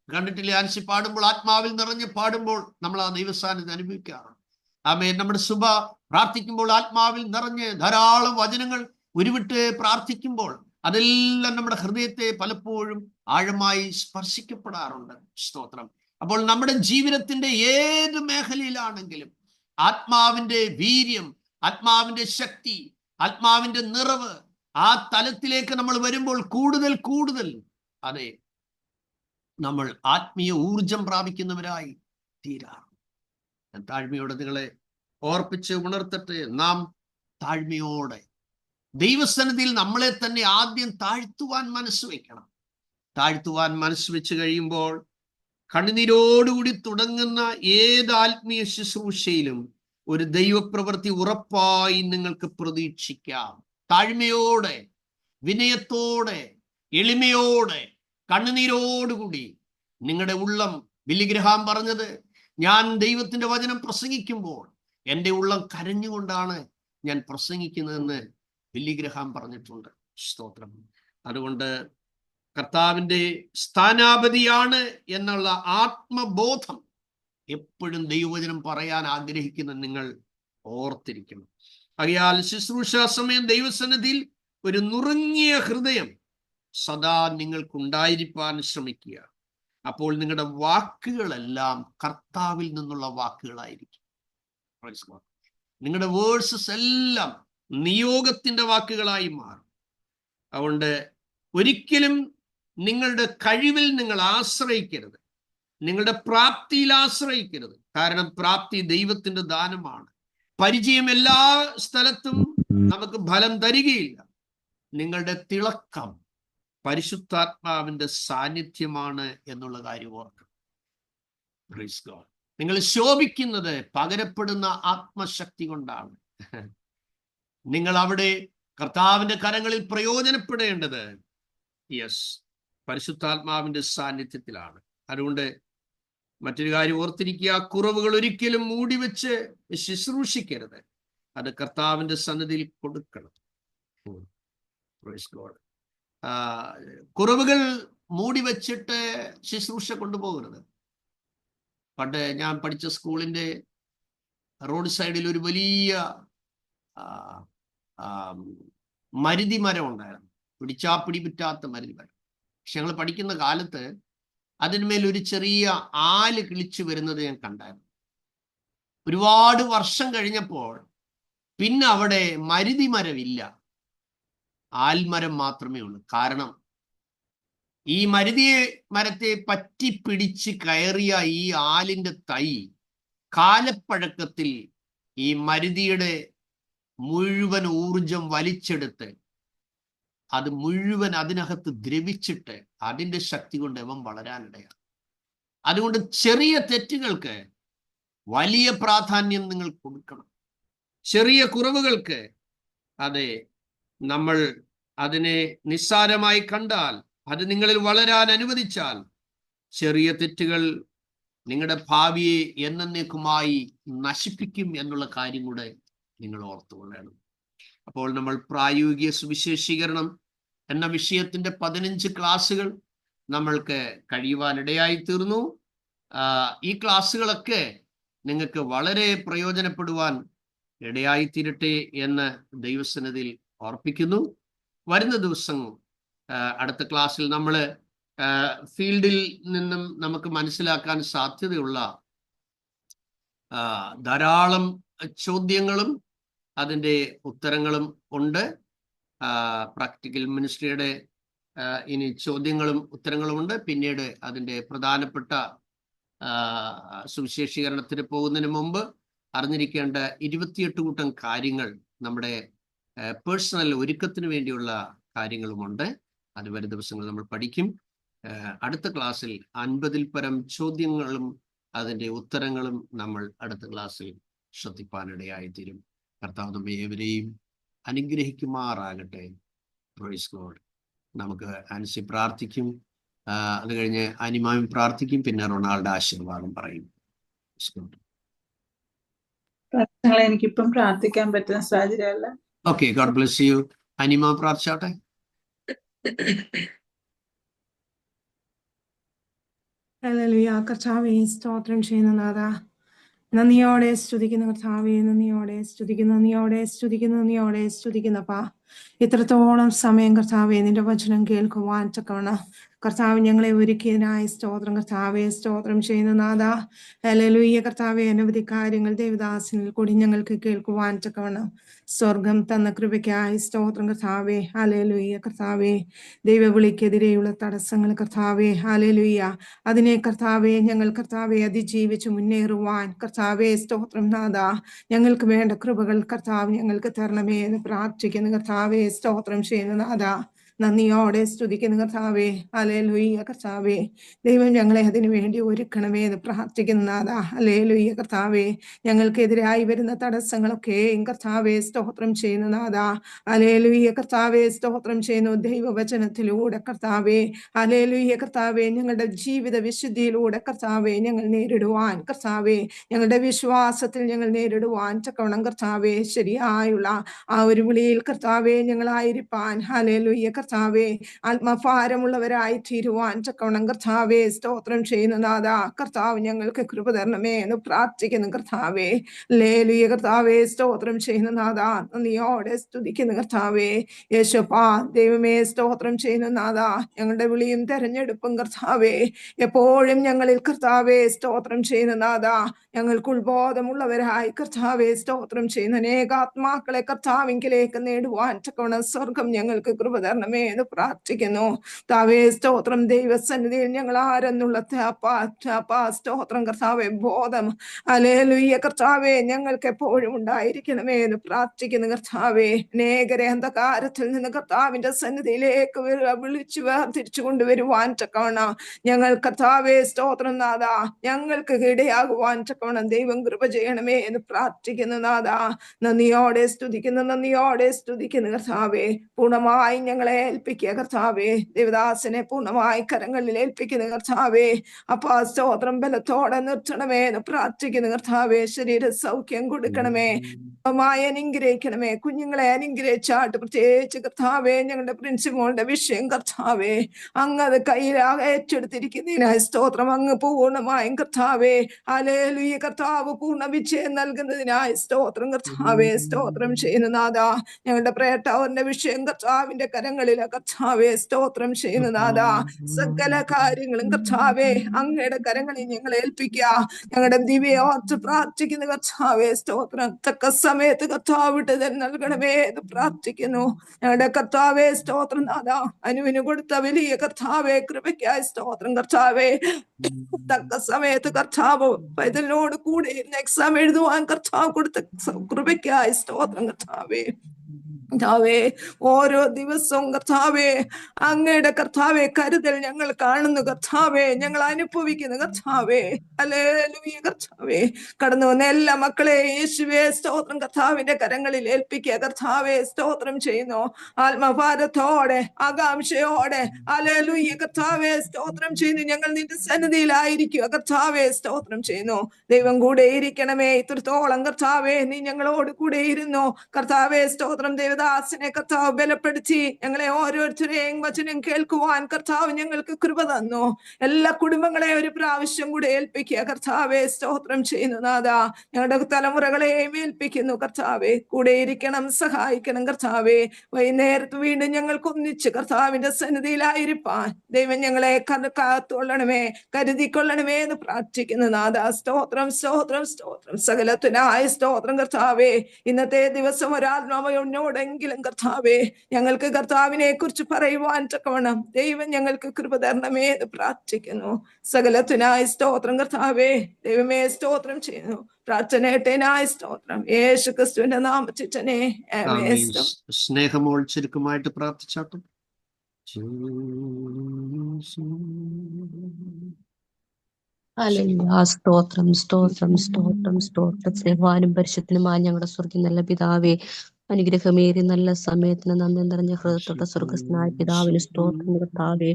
കണ്ടിട്ടില്ലേ, ആൻസി പാടുമ്പോൾ ആത്മാവിൽ നിറഞ്ഞ് പാടുമ്പോൾ നമ്മൾ ആ ദൈവസാന്നിധ്യം അനുഭവിക്കാറുണ്ട്. ആമേ, നമ്മുടെ സുബ പ്രാർത്ഥിക്കുമ്പോൾ ആത്മാവിൽ നിറഞ്ഞ് ധാരാളം വചനങ്ങൾ ഉരുവിട്ട് പ്രാർത്ഥിക്കുമ്പോൾ അതെല്ലാം നമ്മുടെ ഹൃദയത്തെ പലപ്പോഴും ആഴമായി സ്പർശിക്കപ്പെടാറുണ്ട്. സ്തോത്രം. അപ്പോൾ നമ്മുടെ ജീവിതത്തിന്റെ ഏത് മേഖലയിലാണെങ്കിലും ആത്മാവിന്റെ വീര്യം, ആത്മാവിന്റെ ശക്തി, ആത്മാവിന്റെ നിറവ്, ആ തലത്തിലേക്ക് നമ്മൾ വരുമ്പോൾ കൂടുതൽ കൂടുതൽ, അതെ, നമ്മൾ ആത്മീയ ഊർജം പ്രാപിക്കുന്നവരായി തീരാറ്. ഞാൻ താഴ്മയോടെ നിങ്ങളെ ഓർപ്പിച്ച് ഉണർത്തട്ടെ. നാം താഴ്മയോടെ ദൈവസന്നിധിയിൽ നമ്മളെ തന്നെ ആദ്യം താഴ്ത്തുവാൻ മനസ്സ് വെക്കണം. താഴ്ത്തുവാൻ മനസ്സ് വെച്ച് കഴിയുമ്പോൾ കണ്ണുനീരോടുകൂടി തുടങ്ങുന്ന ഏത് ആത്മീയ ശുശ്രൂഷയിലും ഒരു ദൈവപ്രവൃത്തി ഉറപ്പായി നിങ്ങൾക്ക് പ്രതീക്ഷിക്കാം. താഴ്മയോടെ, വിനയത്തോടെ, എളിമയോടെ, കണ്ണുനീരോടുകൂടി നിങ്ങളുടെ ഉള്ളം, ബില്ലി ഗ്രഹാം പറഞ്ഞത്, ഞാൻ ദൈവത്തിന്റെ വചനം പ്രസംഗിക്കുമ്പോൾ എൻ്റെ ഉള്ളം കരഞ്ഞുകൊണ്ടാണ് ഞാൻ പ്രസംഗിക്കുന്നതെന്ന് ബില്ലി ഗ്രഹാം പറഞ്ഞിട്ടുണ്ട്. സ്തോത്രം. അതുകൊണ്ട് കർത്താവിൻ്റെ സ്ഥാനാപതിയാണ് എന്നുള്ള ആത്മബോധം എപ്പോഴും ദൈവവചനം പറയാൻ ആഗ്രഹിക്കുന്ന നിങ്ങൾ ഓർത്തിരിക്കണം. ആകയാൽ ശുശ്രൂഷാ സമയം ദൈവസന്നിധിയിൽ ഒരു നുറുങ്ങിയ ഹൃദയം സദാ നിങ്ങൾക്കുണ്ടായിരിക്കാൻ ശ്രമിക്കുക. അപ്പോൾ നിങ്ങളുടെ വാക്കുകളെല്ലാം കർത്താവിൽ നിന്നുള്ള വാക്കുകളായിരിക്കും. നിങ്ങളുടെ വേഴ്സസ് എല്ലാം നിയോഗത്തിന്റെ വാക്കുകളായി മാറും. അതുകൊണ്ട് ഒരിക്കലും നിങ്ങളുടെ കഴിവിൽ നിങ്ങൾ ആശ്രയിക്കരുത്, നിങ്ങളുടെ പ്രാപ്തിയിൽ ആശ്രയിക്കരുത്. കാരണം പ്രാപ്തി ദൈവത്തിന്റെ ദാനമാണ്. പരിചയം എല്ലാ സ്ഥലത്തും നമുക്ക് ഫലം തരികയില്ല. നിങ്ങളുടെ തിളക്കം പരിശുദ്ധാത്മാവിന്റെ സാന്നിധ്യമാണ് എന്നുള്ള കാര്യം ഓർക്കണം. Praise God. നിങ്ങൾ ശോഭിക്കുന്നത് പകരപ്പെടുന്ന ആത്മശക്തി കൊണ്ടാണ്. നിങ്ങൾ അവിടെ കർത്താവിന്റെ കരങ്ങളിൽ പ്രയോജനപ്പെടേണ്ടത് പരിശുദ്ധാത്മാവിന്റെ സാന്നിധ്യത്തിലാണ്. അതുകൊണ്ട് മറ്റൊരു കാര്യം ഓർത്തിരിക്കുക, കുറവുകൾ ഒരിക്കലും മൂടിവെച്ച് ശുശ്രൂഷിക്കരുത്. അത് കർത്താവിന്റെ സന്നിധിയിൽ കൊടുക്കണം. Praise God. കുറവുകൾ മൂടിവെച്ചിട്ട് ശുശ്രൂഷ കൊണ്ടുപോകരുത്. പണ്ട് ഞാൻ പഠിച്ച സ്കൂളിന്റെ റോഡ് സൈഡിൽ ഒരു വലിയ മരുതി മരം ഉണ്ടായിരുന്നു. പിടിച്ചാ പിടിപറ്റാത്ത മരുതി മരം. പക്ഷെ ഞങ്ങൾ പഠിക്കുന്ന കാലത്ത് അതിന്മേൽ ഒരു ചെറിയ ആല് കിളിച്ചു വരുന്നത് ഞാൻ കണ്ടായിരുന്നു. ഒരുപാട് വർഷം കഴിഞ്ഞപ്പോൾ പിന്നെ അവിടെ മരുതി മരമില്ല, ആൽമരം മാത്രമേ ഉള്ളൂ. കാരണം ഈ മരുതി മരത്തെ പറ്റി പിടിച്ച് കയറിയ ഈ ആലിന്റെ തൈ കാലപ്പഴക്കത്തിൽ ഈ മരുതിയുടെ മുഴുവൻ ഊർജം വലിച്ചെടുത്ത് അത് മുഴുവൻ അതിനകത്ത് ദ്രവിച്ചിട്ട് അതിന്റെ ശക്തി കൊണ്ട് അവൻ വളരാനിടയാണ്. അതുകൊണ്ട് ചെറിയ തെറ്റുകൾക്ക് വലിയ പ്രാധാന്യം നിങ്ങൾ കൊടുക്കണം. ചെറിയ കുറവുകൾക്ക് അതെ നമ്മൾ അതിനെ നിസ്സാരമായി കണ്ടാൽ, അത് നിങ്ങളിൽ വളരാൻ അനുവദിച്ചാൽ, ചെറിയ തെറ്റുകൾ നിങ്ങളുടെ ഭാവിയെ എന്നേക്കുമായി നശിപ്പിക്കും എന്നുള്ള കാര്യം കൂടെ നിങ്ങൾ ഓർത്തുകൊള്ളണം. അപ്പോൾ നമ്മൾ പ്രായോഗിക സുവിശേഷീകരണം എന്ന വിഷയത്തിന്റെ 15 ക്ലാസ്സുകൾ നമ്മൾക്ക് കഴിയുവാനിടയായി തീർന്നു. ഈ ക്ലാസ്സുകളൊക്കെ നിങ്ങൾക്ക് വളരെ പ്രയോജനപ്പെടുവാൻ ഇടയായി തീരട്ടെ എന്ന് ദൈവസന്നിധിയിൽ ഓർപ്പിക്കുന്നു. വരുന്ന ദിവസം അടുത്ത ക്ലാസ്സിൽ നമ്മൾ ഫീൽഡിൽ നിന്നും നമുക്ക് മനസ്സിലാക്കാൻ സാധ്യതയുള്ള ധാരാളം ചോദ്യങ്ങളും അതിൻ്റെ ഉത്തരങ്ങളും ഉണ്ട്. പ്രാക്ടിക്കൽ മിനിസ്ട്രിയുടെ ഇനി ചോദ്യങ്ങളും ഉത്തരങ്ങളും ഉണ്ട്. പിന്നീട് അതിൻ്റെ പ്രധാനപ്പെട്ട സുവിശേഷീകരണത്തിന് പോകുന്നതിന് മുമ്പ് അറിഞ്ഞിരിക്കേണ്ട 28 കൂട്ടം കാര്യങ്ങൾ, നമ്മുടെ പേഴ്സണൽ ഒരുക്കത്തിന് വേണ്ടിയുള്ള കാര്യങ്ങളുമുണ്ട്. അത് വരും ദിവസങ്ങൾ നമ്മൾ പഠിക്കും. അടുത്ത ക്ലാസ്സിൽ 50-ൽ പരം ചോദ്യങ്ങളും അതിൻ്റെ ഉത്തരങ്ങളും നമ്മൾ അടുത്ത ക്ലാസ്സിൽ ശ്രദ്ധിപ്പാനിടയായി തീരും. കർത്താവ് നമ്മെ ഏവരെയും അനുഗ്രഹിക്കുമാറാകട്ടെ. Praise God. നമുക്ക് ആൻസി പ്രാർത്ഥിക്കും, അത് കഴിഞ്ഞ് അനിമായും പ്രാർത്ഥിക്കും, പിന്നെ റൊണാൾഡ് ആശീർവാദം പറയും. എനിക്കിപ്പം പ്രാർത്ഥിക്കാൻ പറ്റുന്ന സാഹചര്യമല്ല. Okay, God bless you. Anima പ്രാർത്ഥിച്ചാട്ടെ. ഹല്ലേലൂയ. കർത്താവേ, സ്തോത്രം ചെയ്യുന്ന നാഥാ, നന്ദിയോടെ സ്തുതിക്കുന്ന കർത്താവേ, നന്ദിയോടെ സ്തുതിക്കുന്നു, നന്ദിയോടെ സ്തുതിക്കുന്നു, നന്ദിയോടെ സ്തുതിക്കുന്നപ്പാ. ഇത്രത്തോളം സമയം കർത്താവെ നിന്റെ വചനം കേൾക്കുവാൻ തക്കവണ്ണം കർത്താവ് ഞങ്ങളെ ഒരുക്കിയതിനായി സ്തോത്രം. കർത്താവെ സ്തോത്രം ചെയ്യുന്ന നാഥ. ഹല്ലേലൂയ കർത്താവെ, അനവധി കാര്യങ്ങൾ ദേവദാസനിൽ കൂടി ഞങ്ങൾക്ക് കേൾക്കുവാൻ തക്കവണ്ണം സ്വർഗം തന്ന കൃപയ്ക്കായി സ്തോത്രം കർത്താവെ. ഹല്ലേലൂയ കർത്താവെ, ദൈവവിളിക്കെതിരെയുള്ള തടസ്സങ്ങൾ കർത്താവെ, ഹല്ലേലൂയ, അതിനെ കർത്താവെ ഞങ്ങൾ കർത്താവെ അതിജീവിച്ച് മുന്നേറുവാൻ കർത്താവെ സ്തോത്രം നാഥ. ഞങ്ങൾക്ക് വേണ്ട കൃപകൾ കർത്താവ് ഞങ്ങൾക്ക് തരണമേ എന്ന് പ്രാർത്ഥിക്കുന്നു കർത്താവെ. സ്തോത്രം ചെയ്യുന്ന നാഥ. നന്ദിയോടെ സ്തുതിക്കുന്ന കർത്താവേ. ഹല്ലേലൂയ കർത്താവേ. ദൈവം ഞങ്ങളെ അതിനു വേണ്ടി ഒരുക്കണമേ എന്ന് പ്രാർത്ഥിക്കുന്ന നാഥ. ഹല്ലേലൂയ കർത്താവേ. ഞങ്ങൾക്കെതിരായി വരുന്ന തടസ്സങ്ങളൊക്കെയും കർത്താവേ സ്തോത്രം ചെയ്യുന്ന നാഥ. ഹല്ലേലൂയ കർത്താവേ സ്തോത്രം ചെയ്യുന്നു. ദൈവവചനത്തിലൂടെ കർത്താവേ, ഹല്ലേലൂയ കർത്താവേ, ഞങ്ങളുടെ ജീവിത വിശുദ്ധിയിലൂടെ കർത്താവേ ഞങ്ങൾ നേരിടുവാൻ കർത്താവേ, ഞങ്ങളുടെ വിശ്വാസത്തിൽ ഞങ്ങൾ നേരിടുവാൻ തക്കവണ്ണം കർത്താവേ ശരിയായുള്ള ആ ഒരു വിളിയിൽ കർത്താവേ ഞങ്ങളായിരിക്കാൻ ഹല്ലേലൂയ കർത്താവേ ആത്മഭാരമുള്ളവരായി തീരുവാൻ തക്കവണ്ണം കർത്താവേ സ്തോത്രം ചെയ്യുന്ന നാഥ. കർത്താവ് ഞങ്ങൾക്ക് കൃപ തരണമേ എന്ന് പ്രാർത്ഥിക്കുന്നു കർത്താവേ. ഹല്ലേലൂയ കർത്താവേ സ്തോത്രം ചെയ്യുന്ന നാഥ. നന്ദിയോടെ സ്തുതിക്കുന്നു കർത്താവേ. യേശുപ്പാ ദൈവമേ സ്തോത്രം ചെയ്യുന്ന നാഥ. ഞങ്ങളുടെ വിളിയും തെരഞ്ഞെടുപ്പും കർത്താവേ എപ്പോഴും ഞങ്ങളിൽ കർത്താവേ സ്തോത്രം ചെയ്യുന്ന നാഥ. ഞങ്ങൾക്ക് ഉത്ബോധമുള്ളവരായി കർത്താവേ സ്തോത്രം ചെയ്യുന്ന അനേകാത്മാക്കളെ കർത്താവിങ്കിലേക്ക് നേടുവാൻ തക്കവണ്ണം സ്വർഗം ഞങ്ങൾക്ക് കൃപ തരണമേ എന്ന് പ്രാർത്ഥിക്കുന്നു താവേ സ്തോത്രം. ദൈവസന്നിധിയിൽ ഞങ്ങൾ ആരെന്നുള്ള സ്തോത്രം കർത്താവേ ബോധം ഹല്ലേലൂയ കർത്താവേ ഞങ്ങൾക്ക് എപ്പോഴും ഉണ്ടായിരിക്കണമേ എന്ന് പ്രാർത്ഥിക്കുന്നു കർത്താവേ. അനേകരെ അന്ധകാരത്തിൽ നിന്ന് കർത്താവിന്റെ സന്നിധിയിലേക്ക് വിളിച്ചു വേർതിരിച്ചു കൊണ്ടുവരുവാൻ തക്കവണ്ണം ഞങ്ങൾ കർത്താവേ സ്തോത്രം നാഥ ഞങ്ങൾക്ക് ഇടയാകുവാൻ തക്കവണ്ണം ദൈവം കൃപ ചെയ്യണമേ എന്ന് പ്രാർത്ഥിക്കുന്നു നാഥ. നന്ദിയോടെ സ്തുതിക്കുന്നു കർത്താവേ. പൂർണ്ണമായി ഞങ്ങളെ ഏൽപ്പിക്കുക കർത്താവേ. ദേവദാസനെ പൂർണ്ണമായി കരങ്ങളിൽ ഏൽപ്പിക്കുന്ന കർത്താവേ. അപ്പാ സ്തോത്രം ബലത്തോടെ നിർത്തണമേ എന്ന് പ്രാർത്ഥിക്കുന്നു കർത്താവേ. ശരീര സൗഖ്യം കൊടുക്കണമേ, അനുഗ്രഹിക്കണമേ. കുഞ്ഞുങ്ങളെ അനുഗ്രഹിച്ചാട്ട് പ്രത്യേകിച്ച് കർത്താവേ ഞങ്ങളുടെ പ്രിൻസിപ്പളുടെ വിഷയം കർത്താവേ അങ്ങ് അത് കയ്യിൽ ഏറ്റെടുത്തിരിക്കുന്നതിനായി സ്തോത്രം. അങ്ങ് പൂർണ്ണമായും കർത്താവേ ഹല്ലേലൂയ കർത്താവ് പൂർണ്ണ വിജയം നൽകുന്നതിനായി സ്തോത്രം കർത്താവേ. സ്തോത്രം ചെയ്യുന്ന നാഥ. ഞങ്ങളുടെ പ്രയർ ടവറിന്റെ വിഷയം കർത്താവിന്റെ കരങ്ങളിലെ കർത്താവേ സ്തോത്രം ചെയ്യുന്ന നാഥ. സകല കാര്യങ്ങളും കർത്താവേ അങ്ങയുടെ കരങ്ങളിൽ ഞങ്ങൾ ഏൽപ്പിക്കുക. ഞങ്ങളുടെ ദിവ്യോർത്ത് പ്രാർത്ഥിക്കുന്ന കർത്താവേ സ്തോത്രം. തക്ക സമയത്ത് കർത്താവ് വിട്ടുതൽ നൽകണമേ എന്ന് പ്രാർത്ഥിക്കുന്നു ഞങ്ങളുടെ കർത്താവേ സ്തോത്രം നാഥ. അനുവിന് കൊടുത്ത വലിയ കർത്താവേ കൃപയ്ക്കായി സ്തോത്രം കർത്താവേ. തക്ക സമയത്ത് കർത്താവ് പൈതലിനോട് കൂടെ എക്സാം എഴുതുവാൻ കർത്താവ് കൊടുത്ത കൃപയ്ക്കായി സ്തോത്രം കർത്താവേ. കർത്താവേ ഓരോ ദിവസവും കർത്താവേ അങ്ങയുടെ കർത്താവേ കരുതൽ ഞങ്ങൾ കാണുന്നു കർത്താവേ, ഞങ്ങൾ അനുഭവിക്കുന്നു കർത്താവേ. ഹല്ലേലൂയ കർത്താവേ. കടന്നു വന്ന എല്ലാ മക്കളെ യേശുവേ സ്തോത്രം കർത്താവിന്റെ കരങ്ങളിൽ ഏൽപ്പിക്കുക കർത്താവേ. സ്തോത്രം ചെയ്യുന്നു ആത്മഭാരത്തോടെ ആകാംക്ഷയോടെ. ഹല്ലേലൂയ കർത്താവേ സ്തോത്രം ചെയ്യുന്നു. ഞങ്ങൾ നിന്റെ സന്നിധിയിലായിരിക്കുക കർത്താവേ. സ്തോത്രം ചെയ്യുന്നു. ദൈവം കൂടെ ഇരിക്കണമേ. ഇത്രത്തോളം കർത്താവേ നീ ഞങ്ങളോട് കൂടെ ഇരുന്നു കർത്താവേ. സ്തോത്രം. ദേവദാസനെ കർത്താവ് ബലപ്പെടുത്തി ഞങ്ങളെ ഓരോരുത്തരെയും വചനം കേൾക്കുവാൻ കർത്താവ് ഞങ്ങൾക്ക് കൃപ തന്നു. എല്ലാ കുടുംബങ്ങളെ ഒരു പ്രാവശ്യം കൂടെ ഏൽപ്പിക്കുക കർത്താവേ. സ്തോത്രം ചെയ്യുന്നു നാഥ. ഞങ്ങളുടെ തലമുറകളെയും ഏൽപ്പിക്കുന്നു കർത്താവേ. കൂടെ ഇരിക്കണം, സഹായിക്കണം കർത്താവേ. വൈകുന്നേരത്ത് വീണ്ടും ഞങ്ങൾക്ക് ഒന്നിച്ച് കർത്താവിന്റെ സന്നിധിയിലായിരിക്കാൻ ദൈവം ഞങ്ങളെ കാത്തുകൊള്ളണമേ, കരുതിക്കൊള്ളണമേ എന്ന് പ്രാർത്ഥിക്കുന്നു നാഥ. സ്തോത്രം സ്തോത്രം സ്തോത്രം. സകലത്തിനായ സ്തോത്രം കർത്താവേ. ഇന്നത്തെ ദിവസം ഒരാത്മാവോടെങ്കിലും കർത്താവേ ഞങ്ങൾക്ക് കർത്താവിനെ കുറിച്ച് പറയുവാൻ തക്കവണ്ണം ദൈവം ഞങ്ങൾക്ക് കൃപ തരണമേ എന്ന് പ്രാർത്ഥിക്കുന്നു. സകലത്തിനായ സ്തോത്രം കർത്താവേ. ദൈവമേ സ്തോത്രം ചെയ്യുന്നു. പ്രാർത്ഥനയായ സ്തോത്രം യേശു ക്രിസ്തുവിന്റെ നാമത്തിൽ തന്നെ. സ്നേഹമോൾ ചുരുക്കമായിട്ട് പ്രാർത്ഥിച്ചാട്ടും. സ്തോത്രം സ്തോത്രം സ്തോത്രം സ്തോത്രം. സ്നേഹവാനും പരിശുദ്ധനുമായ ഞങ്ങളുടെ സ്വർഗ്ഗീയ നല്ല പിതാവേ, അനുഗ്രഹമേറി നല്ല സമയത്തിന് നന്ദി നിറഞ്ഞ ഹൃദയത്തോടെ സ്വർഗസ്ഥനായ പിതാവിന് സ്തോത്രം കർത്താവേ.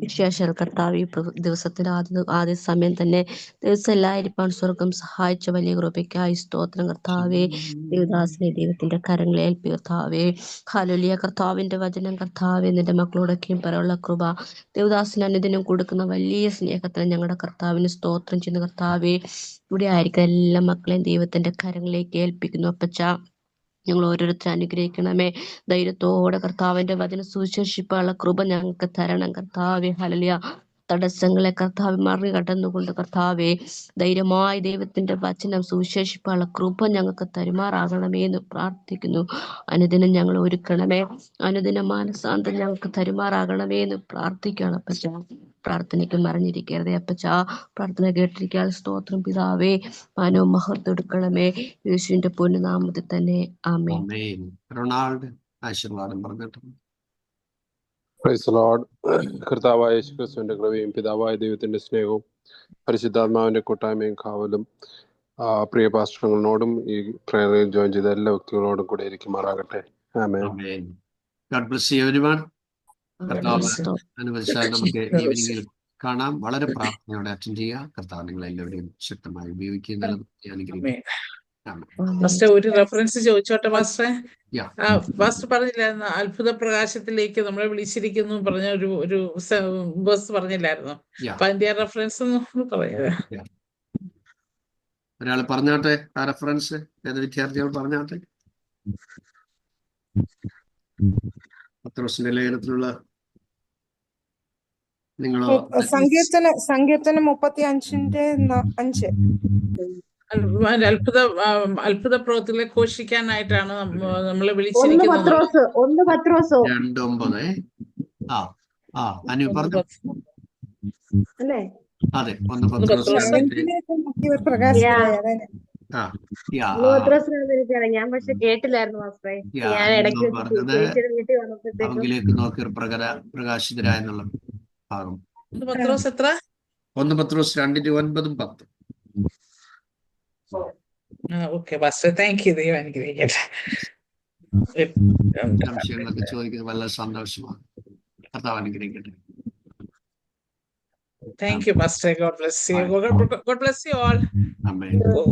വിശേഷ കർത്താവ് ഈ ദിവസത്തിന്റെ ആദ്യ സമയം തന്നെ ദിവസം എല്ലായിരിക്കാൻ സ്വർഗം സഹായിച്ച വലിയ കൃപയ്ക്കായി സ്തോത്രം കർത്താവേ. ദേവദാസനെ ദൈവത്തിന്റെ കരങ്ങളെ ഏൽപ്പി കർത്താവേ. ഹല്ലേലൂയ കർത്താവിന്റെ വചനം കർത്താവേ നിന്റെ മക്കളോടൊക്കെയും പറയാനുള്ള കൃപ ദേവദാസന് അനുദിനം കൊടുക്കുന്ന വലിയ സ്നേഹത്തിന് ഞങ്ങളുടെ കർത്താവിന് സ്തോത്രം ചെയ്യുന്ന കർത്താവേ. ഇവിടെ ആയിരിക്കും എല്ലാ മക്കളെയും ദൈവത്തിന്റെ കരങ്ങളിലേക്ക് ഏൽപ്പിക്കുന്നു അപ്പച്ച. ഞങ്ങൾ ഓരോരുത്തരെ അനുഗ്രഹിക്കണമേ. ധൈര്യത്തോടെ കർത്താവിന്റെ വചനം സുവിശേഷിപ്പാനുള്ള കൃപ ഞങ്ങൾക്ക് തരണം കർത്താവേ. ഹല്ലേലൂയ. തടസ്സങ്ങളെ കർത്താവ് മറികടന്നുകൊണ്ട് കർത്താവെ ധൈര്യമായി ദൈവത്തിന്റെ വചനം സുവിശേഷിപ്പാനുള്ള കൃപ ഞങ്ങൾക്ക് തരുമാറാകണമേ എന്ന് പ്രാർത്ഥിക്കുന്നു. അനുദിനം ഞങ്ങൾ ഒരുക്കണമേ. അനുദിനം മാനസാന്തരം ഞങ്ങൾക്ക് തരുമാറാകണമേ എന്ന് പ്രാർത്ഥിക്കുകയാണ് അപ്പച്ച. പ്രാർത്ഥനയ്ക്ക് മറിഞ്ഞിരിക്കരുതേ അപ്പച്ച. പ്രാർത്ഥന കേട്ടിരിക്കാൻ സ്തോത്രം പിതാവേ. മാനവും മഹത്വം എടുക്കണമേ യേശുവിന്റെ പൊന്നുനാമത്തിൽ തന്നെ. ആമേൻ. ആമേൻ. റൊണാൾഡ് ആശീർവാദം പറഞ്ഞിട്ട്. Praise the Lord. കർത്താവായ യേശുക്രിസ്തുവിന്റെ കൃപയും പിതാവായ ദൈവത്തിന്റെ സ്നേഹവും പരിശുദ്ധാത്മാവിന്റെ കൂട്ടായ്മയും കാവലും പ്രിയ പാസ്റ്ററുകളോടും ഈ പ്രേയറിൽ ജോയിൻ ചെയ്ത എല്ലാ വ്യക്തികളോടും കൂടെ ഇരിക്കുമാറാകട്ടെ. ആമേൻ. ആമേൻ. God bless you everyone. കർത്താവ് അനുവദിച്ചാൽ നമുക്ക് ഈവനിങ്ങിൽ കാണാം. വളരെ പ്രാർത്ഥനയോടെ അറ്റൻഡ് ചെയ്യുക. കർത്താവ് നിങ്ങൾ എല്ലാവരെയും ശക്തമായി ഉപയോഗിക്കുന്നത് മാസ്റ്റർ ഒരു റെഫറൻസ് ചോദിച്ചോട്ടെ മാസ്റ്ററെ? മാസ്റ്റർ പറഞ്ഞില്ലായിരുന്നു അത്ഭുത പ്രകാശത്തിലേക്ക് നമ്മളെ വിളിച്ചിരിക്കുന്നു പറഞ്ഞ ഒരു ബസ് പറഞ്ഞില്ലായിരുന്നു? അപ്പൊ അതിന്റെ റെഫറൻസ് പറയാ. ഒരാൾ പറഞ്ഞാട്ടെ ആ റെഫറൻസ്. ഏത് വിദ്യാർത്ഥികൾ പറഞ്ഞാട്ടെ? പത്രോസിന്റെ ലേഖനത്തിലുള്ള നിങ്ങളോ? സങ്കീർത്തനം 35:5. അത്ഭുത പ്രവൃത്തികളെ ഘോഷിക്കാനായിട്ടാണ് നമ്മളെ വിളിച്ചിരിക്കുന്നത്. 2:9. അനു പറഞ്ഞു. അതെ, 1 പത്രോസ്. ഞാൻ പക്ഷെ കേട്ടില്ലായിരുന്നു മാസ്റ്ററെ. ഞാൻ ഇടയ്ക്ക് അവങ്കിലേക്ക് നോക്കി പ്രകാശിതരായെന്നുള്ള ഭാഗം. 1 പത്രോസ് എത്ര? 1 പത്രോസ് 2:9-10. Okay master, thank you. ദൈവം അനുഗ്രഹിക്കട്ടെ. സംശയങ്ങളൊക്കെ ചോദിക്കുന്നത് വളരെ സന്തോഷമാണ്. കർത്താവ് അനുഗ്രഹിക്കട്ടെ. Thank you, Pastor. God bless you. God bless you all. Amen. Oh,